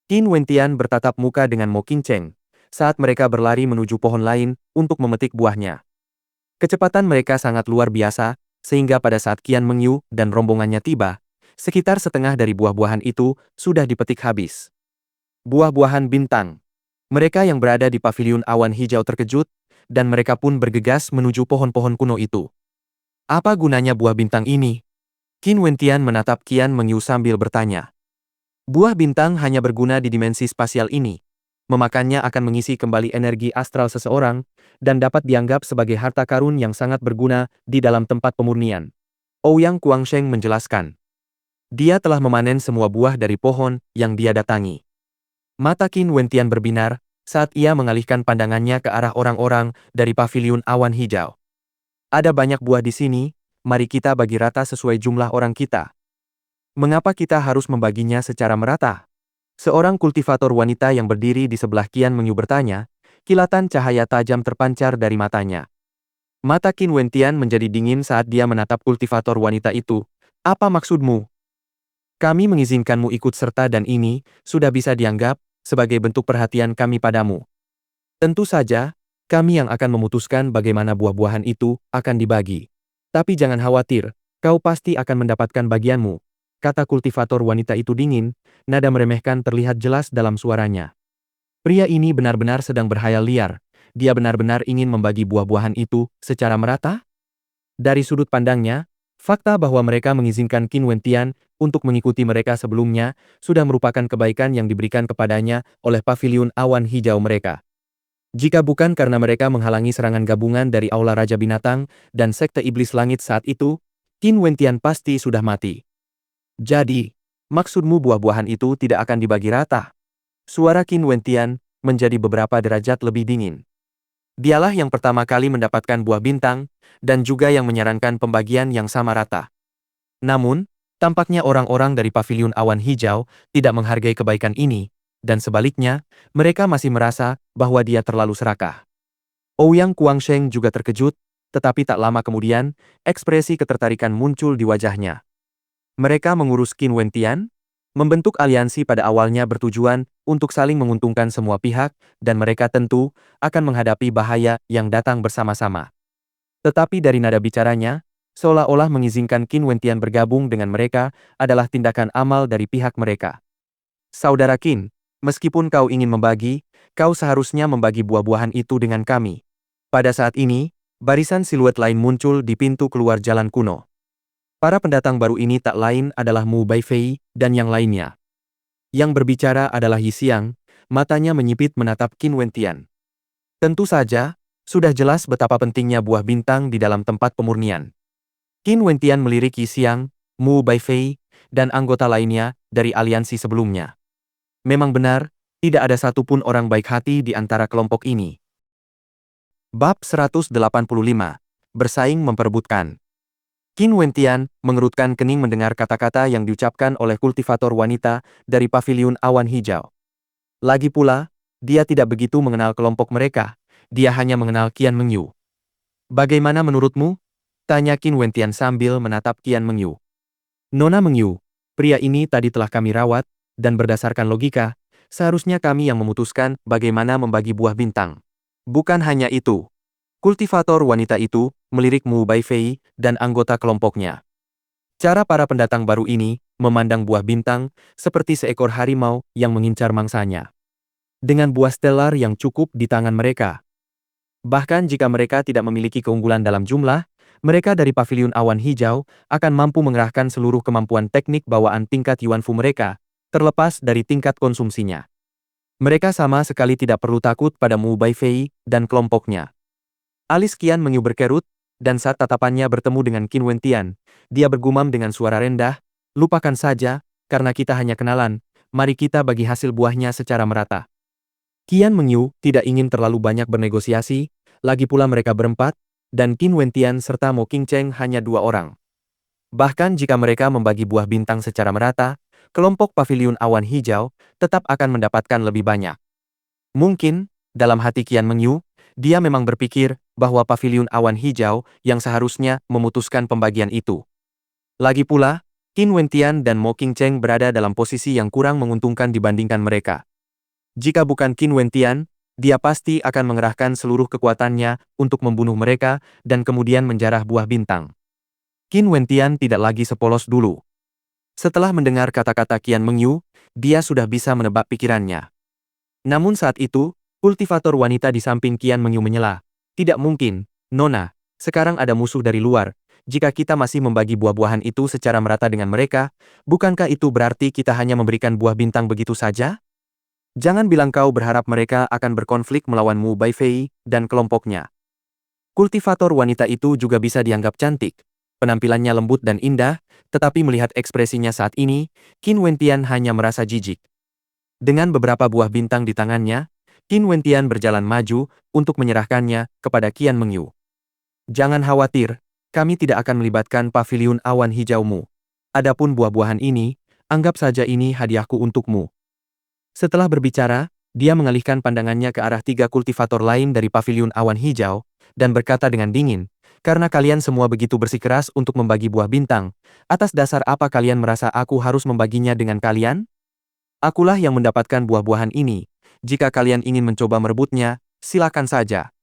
Qin Wentian bertatap muka dengan Mo Qingcheng saat mereka berlari menuju pohon lain untuk memetik buahnya. Kecepatan mereka sangat luar biasa, sehingga pada saat Qian Mengyu dan rombongannya tiba, sekitar setengah dari buah-buahan itu sudah dipetik habis. Buah-buahan bintang. Mereka yang berada di Paviliun Awan Hijau terkejut, dan mereka pun bergegas menuju pohon-pohon kuno itu. "Apa gunanya buah bintang ini?" Qin Wentian menatap Qian Mengyu sambil bertanya. "Buah bintang hanya berguna di dimensi spasial ini. Memakannya akan mengisi kembali energi astral seseorang, dan dapat dianggap sebagai harta karun yang sangat berguna di dalam tempat pemurnian." Ouyang Guangsheng menjelaskan. Dia telah memanen semua buah dari pohon yang dia datangi. Mata Qin Wentian berbinar saat ia mengalihkan pandangannya ke arah orang-orang dari Paviliun Awan Hijau. "Ada banyak buah di sini, mari kita bagi rata sesuai jumlah orang kita." "Mengapa kita harus membaginya secara merata?" Seorang kultivator wanita yang berdiri di sebelah Qian Mengyu bertanya, kilatan cahaya tajam terpancar dari matanya. Mata Qin Wentian menjadi dingin saat dia menatap kultivator wanita itu. "Apa maksudmu?" "Kami mengizinkanmu ikut serta dan ini sudah bisa dianggap sebagai bentuk perhatian kami padamu. Tentu saja, kami yang akan memutuskan bagaimana buah-buahan itu akan dibagi. Tapi jangan khawatir, kau pasti akan mendapatkan bagianmu," kata kultivator wanita itu dingin, nada meremehkan terlihat jelas dalam suaranya. Pria ini benar-benar sedang berhayal liar. Dia benar-benar ingin membagi buah-buahan itu secara merata? Dari sudut pandangnya, fakta bahwa mereka mengizinkan Qin Wentian untuk mengikuti mereka sebelumnya sudah merupakan kebaikan yang diberikan kepadanya oleh Paviliun Awan Hijau mereka. Jika bukan karena mereka menghalangi serangan gabungan dari Aula Raja Binatang dan Sekte Iblis Langit saat itu, Qin Wentian pasti sudah mati. "Jadi, maksudmu buah-buahan itu tidak akan dibagi rata?" Suara Qin Wentian menjadi beberapa derajat lebih dingin. Dialah yang pertama kali mendapatkan buah bintang, dan juga yang menyarankan pembagian yang sama rata. Namun, tampaknya orang-orang dari Paviliun Awan Hijau tidak menghargai kebaikan ini, dan sebaliknya, mereka masih merasa bahwa dia terlalu serakah. Ouyang Guangsheng juga terkejut, tetapi tak lama kemudian, ekspresi ketertarikan muncul di wajahnya. Mereka mengurus Qin Wentian, membentuk aliansi pada awalnya bertujuan untuk saling menguntungkan semua pihak, dan mereka tentu akan menghadapi bahaya yang datang bersama-sama. Tetapi dari nada bicaranya, seolah-olah mengizinkan Qin Wentian bergabung dengan mereka adalah tindakan amal dari pihak mereka. Saudara Qin, meskipun kau ingin membagi, kau seharusnya membagi buah-buahan itu dengan kami. Pada saat ini, barisan siluet lain muncul di pintu keluar jalan kuno. Para pendatang baru ini tak lain adalah Mu Baifei dan yang lainnya. Yang berbicara adalah Yi Xiang, matanya menyipit menatap Qin Wentian. Tentu saja, sudah jelas betapa pentingnya buah bintang di dalam tempat pemurnian. Qin Wentian melirik Yi Xiang, Mu Baifei, dan anggota lainnya dari aliansi sebelumnya. Memang benar, tidak ada satupun orang baik hati di antara kelompok ini. Bab 185. Bersaing memperebutkan. Qin Wentian mengerutkan kening mendengar kata-kata yang diucapkan oleh kultivator wanita dari Paviliun Awan Hijau. Lagi pula, dia tidak begitu mengenal kelompok mereka, dia hanya mengenal Qian Mengyu. Bagaimana menurutmu? Tanya Qin Wentian sambil menatap Qian Mengyu. Nona Mengyu, pria ini tadi telah kami rawat, dan berdasarkan logika, seharusnya kami yang memutuskan bagaimana membagi buah bintang. Bukan hanya itu. Kultivator wanita itu melirik Mu Baifei dan anggota kelompoknya. Cara para pendatang baru ini memandang buah bintang seperti seekor harimau yang mengincar mangsanya. Dengan buah stellar yang cukup di tangan mereka. Bahkan jika mereka tidak memiliki keunggulan dalam jumlah, mereka dari Paviliun Awan Hijau akan mampu mengerahkan seluruh kemampuan teknik bawaan tingkat Yuanfu mereka, terlepas dari tingkat konsumsinya. Mereka sama sekali tidak perlu takut pada Mu Baifei dan kelompoknya. Alis Qian Mengyu berkerut, dan saat tatapannya bertemu dengan Qin Wentian, dia bergumam dengan suara rendah, lupakan saja, karena kita hanya kenalan, mari kita bagi hasil buahnya secara merata. Qian Mengyu tidak ingin terlalu banyak bernegosiasi, lagi pula mereka berempat, dan Qin Wentian serta Mo Qingcheng hanya 2 orang. Bahkan jika mereka membagi buah bintang secara merata, kelompok Paviliun Awan Hijau tetap akan mendapatkan lebih banyak. Mungkin, dalam hati Qian Mengyu, dia memang berpikir bahwa Paviliun Awan Hijau yang seharusnya memutuskan pembagian itu. Lagi pula, Qin Wentian dan Mo Qingcheng berada dalam posisi yang kurang menguntungkan dibandingkan mereka. Jika bukan Qin Wentian, dia pasti akan mengerahkan seluruh kekuatannya untuk membunuh mereka dan kemudian menjarah buah bintang. Qin Wentian tidak lagi sepolos dulu. Setelah mendengar kata-kata Qian Mengyu, dia sudah bisa menebak pikirannya. Namun saat itu, kultivator wanita di samping Qian Mengyu menyela. Tidak mungkin, Nona, sekarang ada musuh dari luar. Jika kita masih membagi buah-buahan itu secara merata dengan mereka, bukankah itu berarti kita hanya memberikan buah bintang begitu saja? Jangan bilang kau berharap mereka akan berkonflik melawan Mu Baifei dan kelompoknya. Kultivator wanita itu juga bisa dianggap cantik. Penampilannya lembut dan indah, tetapi melihat ekspresinya saat ini, Qin Wentian hanya merasa jijik. Dengan beberapa buah bintang di tangannya, Qin Wentian berjalan maju untuk menyerahkannya kepada Qian Mengyu. Jangan khawatir, kami tidak akan melibatkan Paviliun Awan Hijaumu. Adapun buah-buahan ini, anggap saja ini hadiahku untukmu. Setelah berbicara, dia mengalihkan pandangannya ke arah 3 kultivator lain dari Paviliun Awan Hijau, dan berkata dengan dingin, karena kalian semua begitu bersikeras untuk membagi buah bintang, atas dasar apa kalian merasa aku harus membaginya dengan kalian? Akulah yang mendapatkan buah-buahan ini. Jika kalian ingin mencoba merebutnya, silakan saja.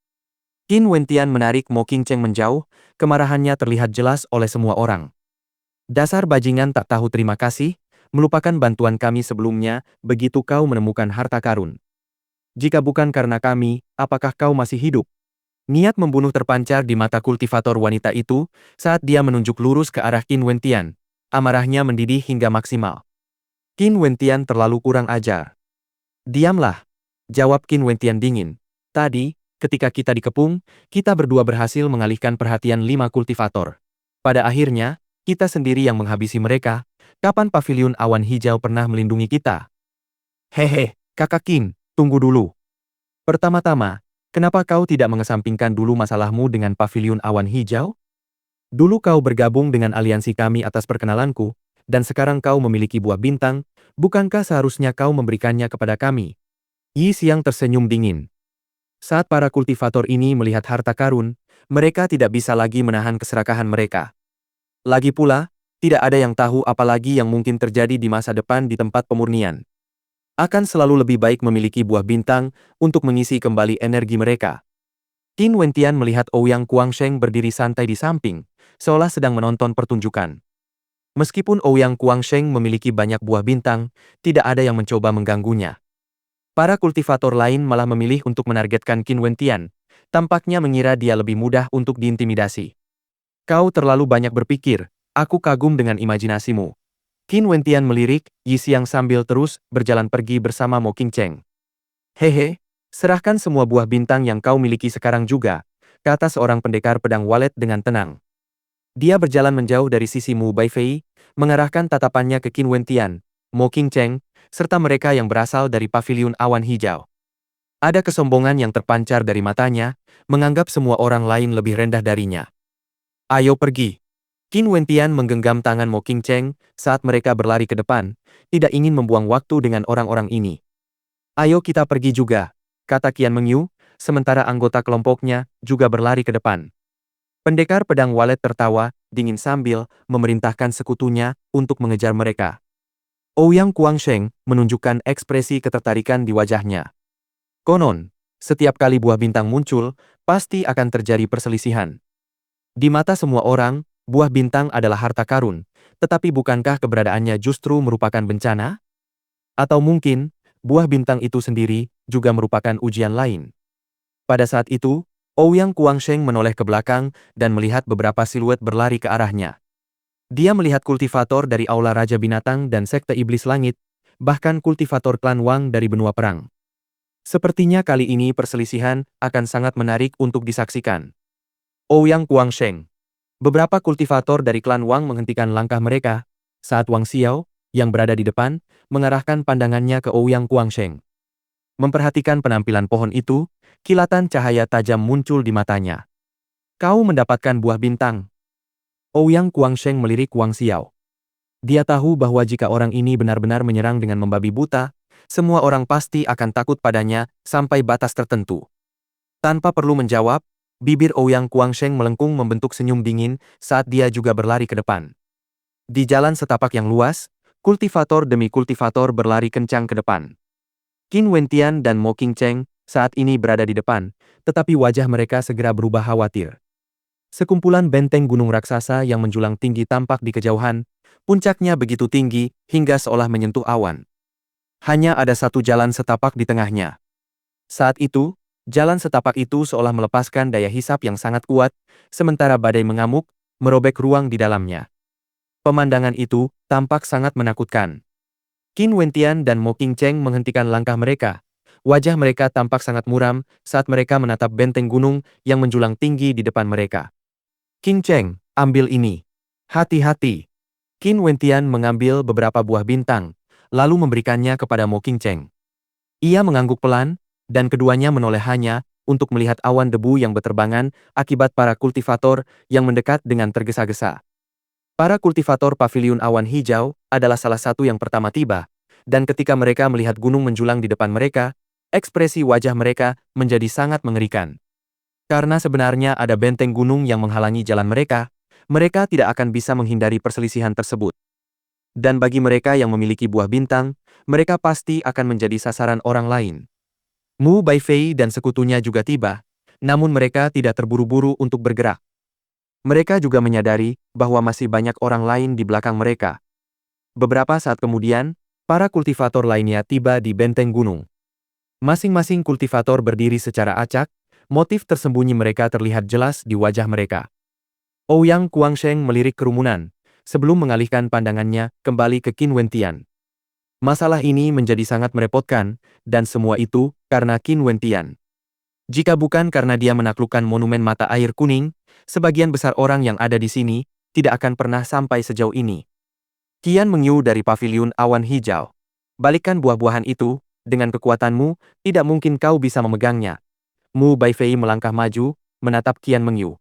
Qin Wentian menarik Mo Qingcheng menjauh, kemarahannya terlihat jelas oleh semua orang. Dasar bajingan tak tahu terima kasih, melupakan bantuan kami sebelumnya, begitu kau menemukan harta karun. Jika bukan karena kami, apakah kau masih hidup? Niat membunuh terpancar di mata kultivator wanita itu, saat dia menunjuk lurus ke arah Qin Wentian. Amarahnya mendidih hingga maksimal. Qin Wentian terlalu kurang ajar. Diamlah, jawab Qin Wentian dingin. Tadi, ketika kita dikepung, kita berdua berhasil mengalihkan perhatian 5 kultivator. Pada akhirnya, kita sendiri yang menghabisi mereka. Kapan Paviliun Awan Hijau pernah melindungi kita? Hehe, kakak Qin, tunggu dulu. Pertama-tama, kenapa kau tidak mengesampingkan dulu masalahmu dengan Paviliun Awan Hijau? Dulu kau bergabung dengan aliansi kami atas perkenalanku, dan sekarang kau memiliki buah bintang, bukankah seharusnya kau memberikannya kepada kami? Yi Xiang tersenyum dingin. Saat para kultivator ini melihat harta karun, mereka tidak bisa lagi menahan keserakahan mereka. Lagi pula, tidak ada yang tahu apalagi yang mungkin terjadi di masa depan di tempat pemurnian. Akan selalu lebih baik memiliki buah bintang untuk mengisi kembali energi mereka. Qin Wentian melihat Ouyang Guangsheng berdiri santai di samping, seolah sedang menonton pertunjukan. Meskipun Ouyang Guangsheng memiliki banyak buah bintang, tidak ada yang mencoba mengganggunya. Para kultivator lain malah memilih untuk menargetkan Qin Wentian, tampaknya mengira dia lebih mudah untuk diintimidasi. Kau terlalu banyak berpikir, aku kagum dengan imajinasimu. Qin Wentian melirik, Yi Xiang sambil terus berjalan pergi bersama Mo Qingcheng. Hehe, serahkan semua buah bintang yang kau miliki sekarang juga, kata seorang pendekar pedang walet dengan tenang. Dia berjalan menjauh dari sisi Mu Baifei, mengarahkan tatapannya ke Qin Wentian, Mo Qingcheng, serta mereka yang berasal dari Paviliun Awan Hijau. Ada kesombongan yang terpancar dari matanya, menganggap semua orang lain lebih rendah darinya. Ayo pergi. Qin Wentian menggenggam tangan Mo Qingcheng saat mereka berlari ke depan, tidak ingin membuang waktu dengan orang-orang ini. Ayo kita pergi juga, kata Qian Mengyu, sementara anggota kelompoknya juga berlari ke depan. Pendekar pedang walet tertawa, dingin sambil memerintahkan sekutunya untuk mengejar mereka. Ouyang Guangsheng menunjukkan ekspresi ketertarikan di wajahnya. Konon, setiap kali buah bintang muncul, pasti akan terjadi perselisihan. Di mata semua orang, buah bintang adalah harta karun, tetapi bukankah keberadaannya justru merupakan bencana? Atau mungkin, buah bintang itu sendiri juga merupakan ujian lain. Pada saat itu, Ouyang Guangsheng menoleh ke belakang dan melihat beberapa siluet berlari ke arahnya. Dia melihat kultivator dari Aula Raja Binatang dan Sekte Iblis Langit, bahkan kultivator klan Wang dari benua perang. Sepertinya kali ini perselisihan akan sangat menarik untuk disaksikan. Ouyang Guangsheng. Beberapa kultivator dari klan Wang menghentikan langkah mereka, saat Wang Xiao, yang berada di depan, mengarahkan pandangannya ke Ouyang Guangsheng. Memperhatikan penampilan pohon itu, kilatan cahaya tajam muncul di matanya. Kau mendapatkan buah bintang. Ouyang Guangsheng melirik Wang Xiao. Dia tahu bahwa jika orang ini benar-benar menyerang dengan membabi buta, semua orang pasti akan takut padanya sampai batas tertentu. Tanpa perlu menjawab, bibir Ouyang Guangsheng melengkung membentuk senyum dingin saat dia juga berlari ke depan. Di jalan setapak yang luas, kultivator demi kultivator berlari kencang ke depan. Qin Wentian dan Mo Qingcheng saat ini berada di depan, tetapi wajah mereka segera berubah khawatir. Sekumpulan benteng gunung raksasa yang menjulang tinggi tampak di kejauhan, puncaknya begitu tinggi hingga seolah menyentuh awan. Hanya ada satu jalan setapak di tengahnya. Saat itu, jalan setapak itu seolah melepaskan daya hisap yang sangat kuat, sementara badai mengamuk, merobek ruang di dalamnya. Pemandangan itu tampak sangat menakutkan. Qin Wentian dan Mo Qingcheng menghentikan langkah mereka. Wajah mereka tampak sangat muram saat mereka menatap benteng gunung yang menjulang tinggi di depan mereka. Qingcheng, ambil ini. Hati-hati. Qin Wentian mengambil beberapa buah bintang, lalu memberikannya kepada Mo Qingcheng. Ia mengangguk pelan, dan keduanya menoleh hanya untuk melihat awan debu yang berterbangan akibat para kultivator yang mendekat dengan tergesa-gesa. Para kultivator Paviliun Awan Hijau adalah salah satu yang pertama tiba, dan ketika mereka melihat gunung menjulang di depan mereka, ekspresi wajah mereka menjadi sangat mengerikan. Karena sebenarnya ada benteng gunung yang menghalangi jalan mereka, mereka tidak akan bisa menghindari perselisihan tersebut. Dan bagi mereka yang memiliki buah bintang, mereka pasti akan menjadi sasaran orang lain. Mu Baifei dan sekutunya juga tiba, namun mereka tidak terburu-buru untuk bergerak. Mereka juga menyadari bahwa masih banyak orang lain di belakang mereka. Beberapa saat kemudian, para kultivator lainnya tiba di benteng gunung. Masing-masing kultivator berdiri secara acak, motif tersembunyi mereka terlihat jelas di wajah mereka. Ouyang Guangsheng melirik kerumunan, sebelum mengalihkan pandangannya kembali ke Qin Wentian. Masalah ini menjadi sangat merepotkan, dan semua itu karena Qin Wentian. Jika bukan karena dia menaklukkan monumen mata air kuning, sebagian besar orang yang ada di sini tidak akan pernah sampai sejauh ini. Qian Mengyu dari Paviliun Awan Hijau. Balikkan buah-buahan itu, dengan kekuatanmu, tidak mungkin kau bisa memegangnya. Mu Baifei melangkah maju, menatap Qian Mengyu.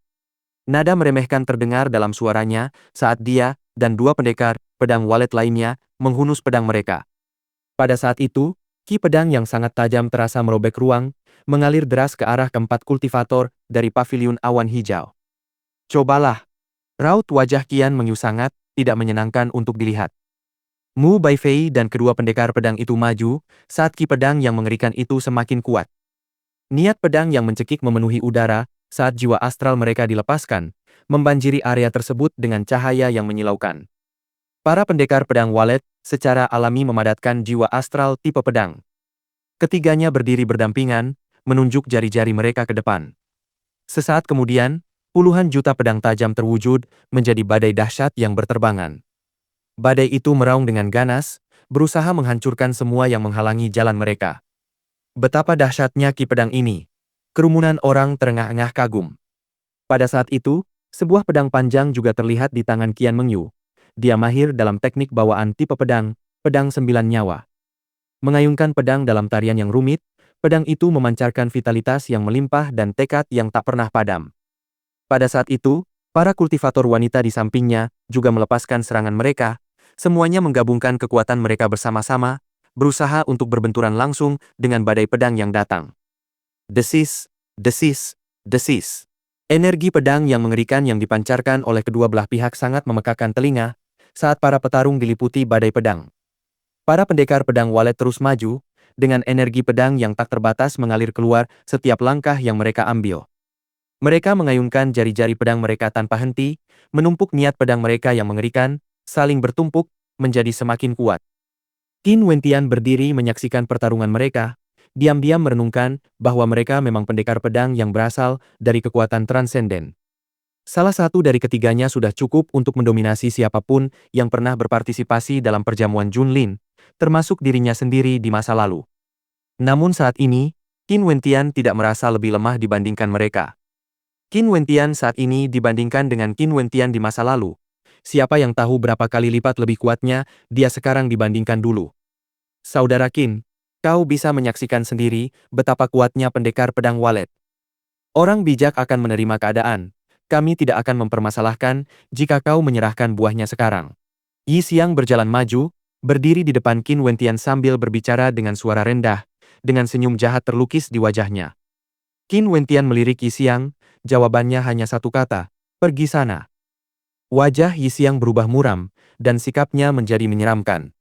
Nada meremehkan terdengar dalam suaranya saat dia dan dua pendekar pedang walet lainnya menghunus pedang mereka. Pada saat itu, ki pedang yang sangat tajam terasa merobek ruang, mengalir deras ke arah keempat kultivator dari paviliun awan hijau. Cobalah. Raut wajah Qian Mengyu sangat tidak menyenangkan untuk dilihat. Mu Baifei dan kedua pendekar pedang itu maju saat ki pedang yang mengerikan itu semakin kuat. Niat pedang yang mencekik memenuhi udara saat jiwa astral mereka dilepaskan, membanjiri area tersebut dengan cahaya yang menyilaukan. Para pendekar pedang walet secara alami memadatkan jiwa astral tipe pedang. Ketiganya berdiri berdampingan, menunjuk jari-jari mereka ke depan. Sesaat kemudian, puluhan juta pedang tajam terwujud menjadi badai dahsyat yang berterbangan. Badai itu meraung dengan ganas, berusaha menghancurkan semua yang menghalangi jalan mereka. Betapa dahsyatnya ki pedang ini. Kerumunan orang terengah-engah kagum. Pada saat itu, sebuah pedang panjang juga terlihat di tangan Qian Mengyu. Dia mahir dalam teknik bawaan tipe pedang 9 nyawa. Mengayunkan pedang dalam tarian yang rumit, pedang itu memancarkan vitalitas yang melimpah dan tekad yang tak pernah padam. Pada saat itu, para kultivator wanita di sampingnya juga melepaskan serangan mereka, semuanya menggabungkan kekuatan mereka bersama-sama, berusaha untuk berbenturan langsung dengan badai pedang yang datang. Desis, desis, desis. Energi pedang yang mengerikan yang dipancarkan oleh kedua belah pihak sangat memekakan telinga saat para petarung diliputi badai pedang. Para pendekar pedang walet terus maju, dengan energi pedang yang tak terbatas mengalir keluar setiap langkah yang mereka ambil. Mereka mengayunkan jari-jari pedang mereka tanpa henti, menumpuk niat pedang mereka yang mengerikan, saling bertumpuk, menjadi semakin kuat. Qin Wentian berdiri menyaksikan pertarungan mereka, diam-diam merenungkan bahwa mereka memang pendekar pedang yang berasal dari kekuatan transenden. Salah satu dari ketiganya sudah cukup untuk mendominasi siapapun yang pernah berpartisipasi dalam perjamuan Junlin, termasuk dirinya sendiri di masa lalu. Namun saat ini, Qin Wentian tidak merasa lebih lemah dibandingkan mereka. Qin Wentian saat ini dibandingkan dengan Qin Wentian di masa lalu. Siapa yang tahu berapa kali lipat lebih kuatnya dia sekarang dibandingkan dulu. Saudara Qin, kau bisa menyaksikan sendiri betapa kuatnya pendekar pedang walet. Orang bijak akan menerima keadaan. Kami tidak akan mempermasalahkan jika kau menyerahkan buahnya sekarang. Yi Xiang berjalan maju, berdiri di depan Qin Wentian sambil berbicara dengan suara rendah, dengan senyum jahat terlukis di wajahnya. Qin Wentian melirik Yi Xiang, jawabannya hanya satu kata, pergi sana. Wajah Yi Xiang berubah muram, dan sikapnya menjadi menyeramkan.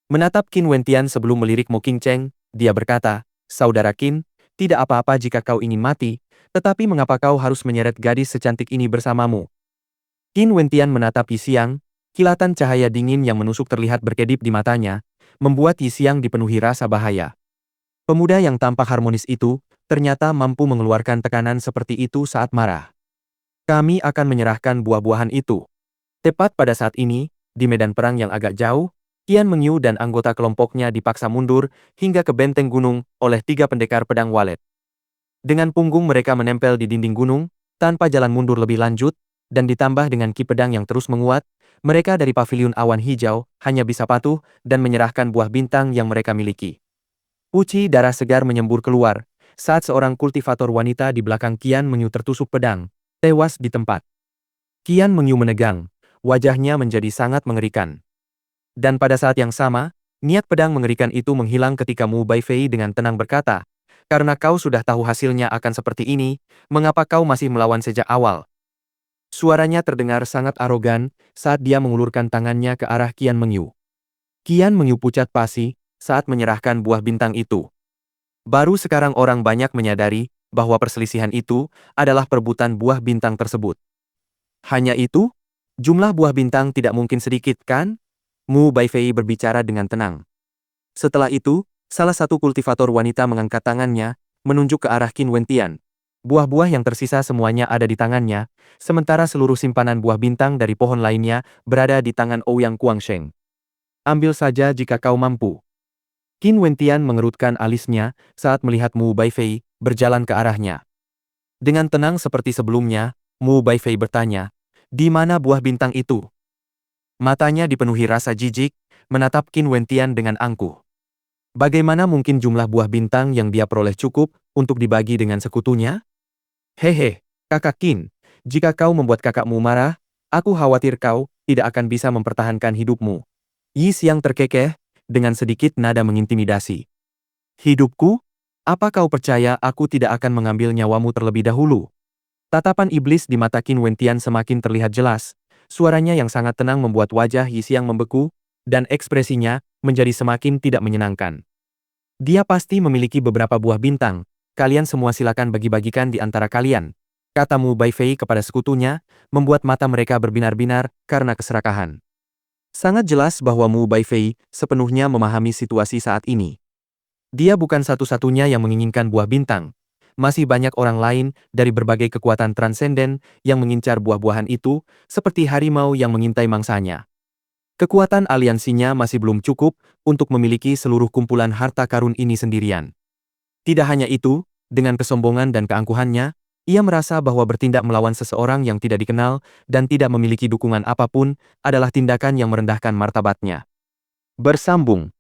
Menatap Qin Wentian sebelum melirik Mo Qingcheng, dia berkata, Saudara Qin, tidak apa-apa jika kau ingin mati, tetapi mengapa kau harus menyeret gadis secantik ini bersamamu? Qin Wentian menatap Yi Xiang, kilatan cahaya dingin yang menusuk terlihat berkedip di matanya, membuat Yi Xiang dipenuhi rasa bahaya. Pemuda yang tampak harmonis itu, ternyata mampu mengeluarkan tekanan seperti itu saat marah. Kami akan menyerahkan buah-buahan itu. Tepat pada saat ini, di medan perang yang agak jauh, Qian Mengyu dan anggota kelompoknya dipaksa mundur hingga ke benteng gunung oleh 3 pendekar pedang walet. Dengan punggung mereka menempel di dinding gunung, tanpa jalan mundur lebih lanjut, dan ditambah dengan ki pedang yang terus menguat, mereka dari paviliun awan hijau hanya bisa patuh dan menyerahkan buah bintang yang mereka miliki. Uci darah segar menyembur keluar, saat seorang kultivator wanita di belakang Qian Mengyu tertusuk pedang, tewas di tempat. Qian Mengyu menegang, wajahnya menjadi sangat mengerikan. Dan pada saat yang sama, niat pedang mengerikan itu menghilang ketika Mu Baifei dengan tenang berkata, karena kau sudah tahu hasilnya akan seperti ini, mengapa kau masih melawan sejak awal? Suaranya terdengar sangat arogan saat dia mengulurkan tangannya ke arah Qian Mengyu. Qian Mengyu pucat pasi saat menyerahkan buah bintang itu. Baru sekarang orang banyak menyadari bahwa perselisihan itu adalah perebutan buah bintang tersebut. Hanya itu? Jumlah buah bintang tidak mungkin sedikit, kan? Mu Baifei berbicara dengan tenang. Setelah itu, salah satu kultivator wanita mengangkat tangannya, menunjuk ke arah Qin Wentian. Buah-buah yang tersisa semuanya ada di tangannya, sementara seluruh simpanan buah bintang dari pohon lainnya berada di tangan Ouyang Guangsheng. Ambil saja jika kau mampu. Qin Wentian mengerutkan alisnya saat melihat Mu Baifei berjalan ke arahnya. Dengan tenang seperti sebelumnya, Mu Baifei bertanya, di mana buah bintang itu? Matanya dipenuhi rasa jijik, menatap Qin Wentian dengan angkuh. Bagaimana mungkin jumlah buah bintang yang dia peroleh cukup untuk dibagi dengan sekutunya? Hehe, kakak Qin, jika kau membuat kakakmu marah, aku khawatir kau tidak akan bisa mempertahankan hidupmu. Yi Xiang terkekeh, dengan sedikit nada mengintimidasi. Hidupku? Apa kau percaya aku tidak akan mengambil nyawamu terlebih dahulu? Tatapan iblis di mata Qin Wentian semakin terlihat jelas. Suaranya yang sangat tenang membuat wajah Yi Xiang membeku, dan ekspresinya menjadi semakin tidak menyenangkan. Dia pasti memiliki beberapa buah bintang. Kalian semua silakan bagi-bagikan di antara kalian. Kata Mu Baifei kepada sekutunya, membuat mata mereka berbinar-binar karena keserakahan. Sangat jelas bahwa Mu Baifei sepenuhnya memahami situasi saat ini. Dia bukan satu-satunya yang menginginkan buah bintang. Masih banyak orang lain dari berbagai kekuatan transenden yang mengincar buah-buahan itu, seperti harimau yang mengintai mangsanya. Kekuatan aliansinya masih belum cukup untuk memiliki seluruh kumpulan harta karun ini sendirian. Tidak hanya itu, dengan kesombongan dan keangkuhannya, ia merasa bahwa bertindak melawan seseorang yang tidak dikenal dan tidak memiliki dukungan apapun adalah tindakan yang merendahkan martabatnya. Bersambung.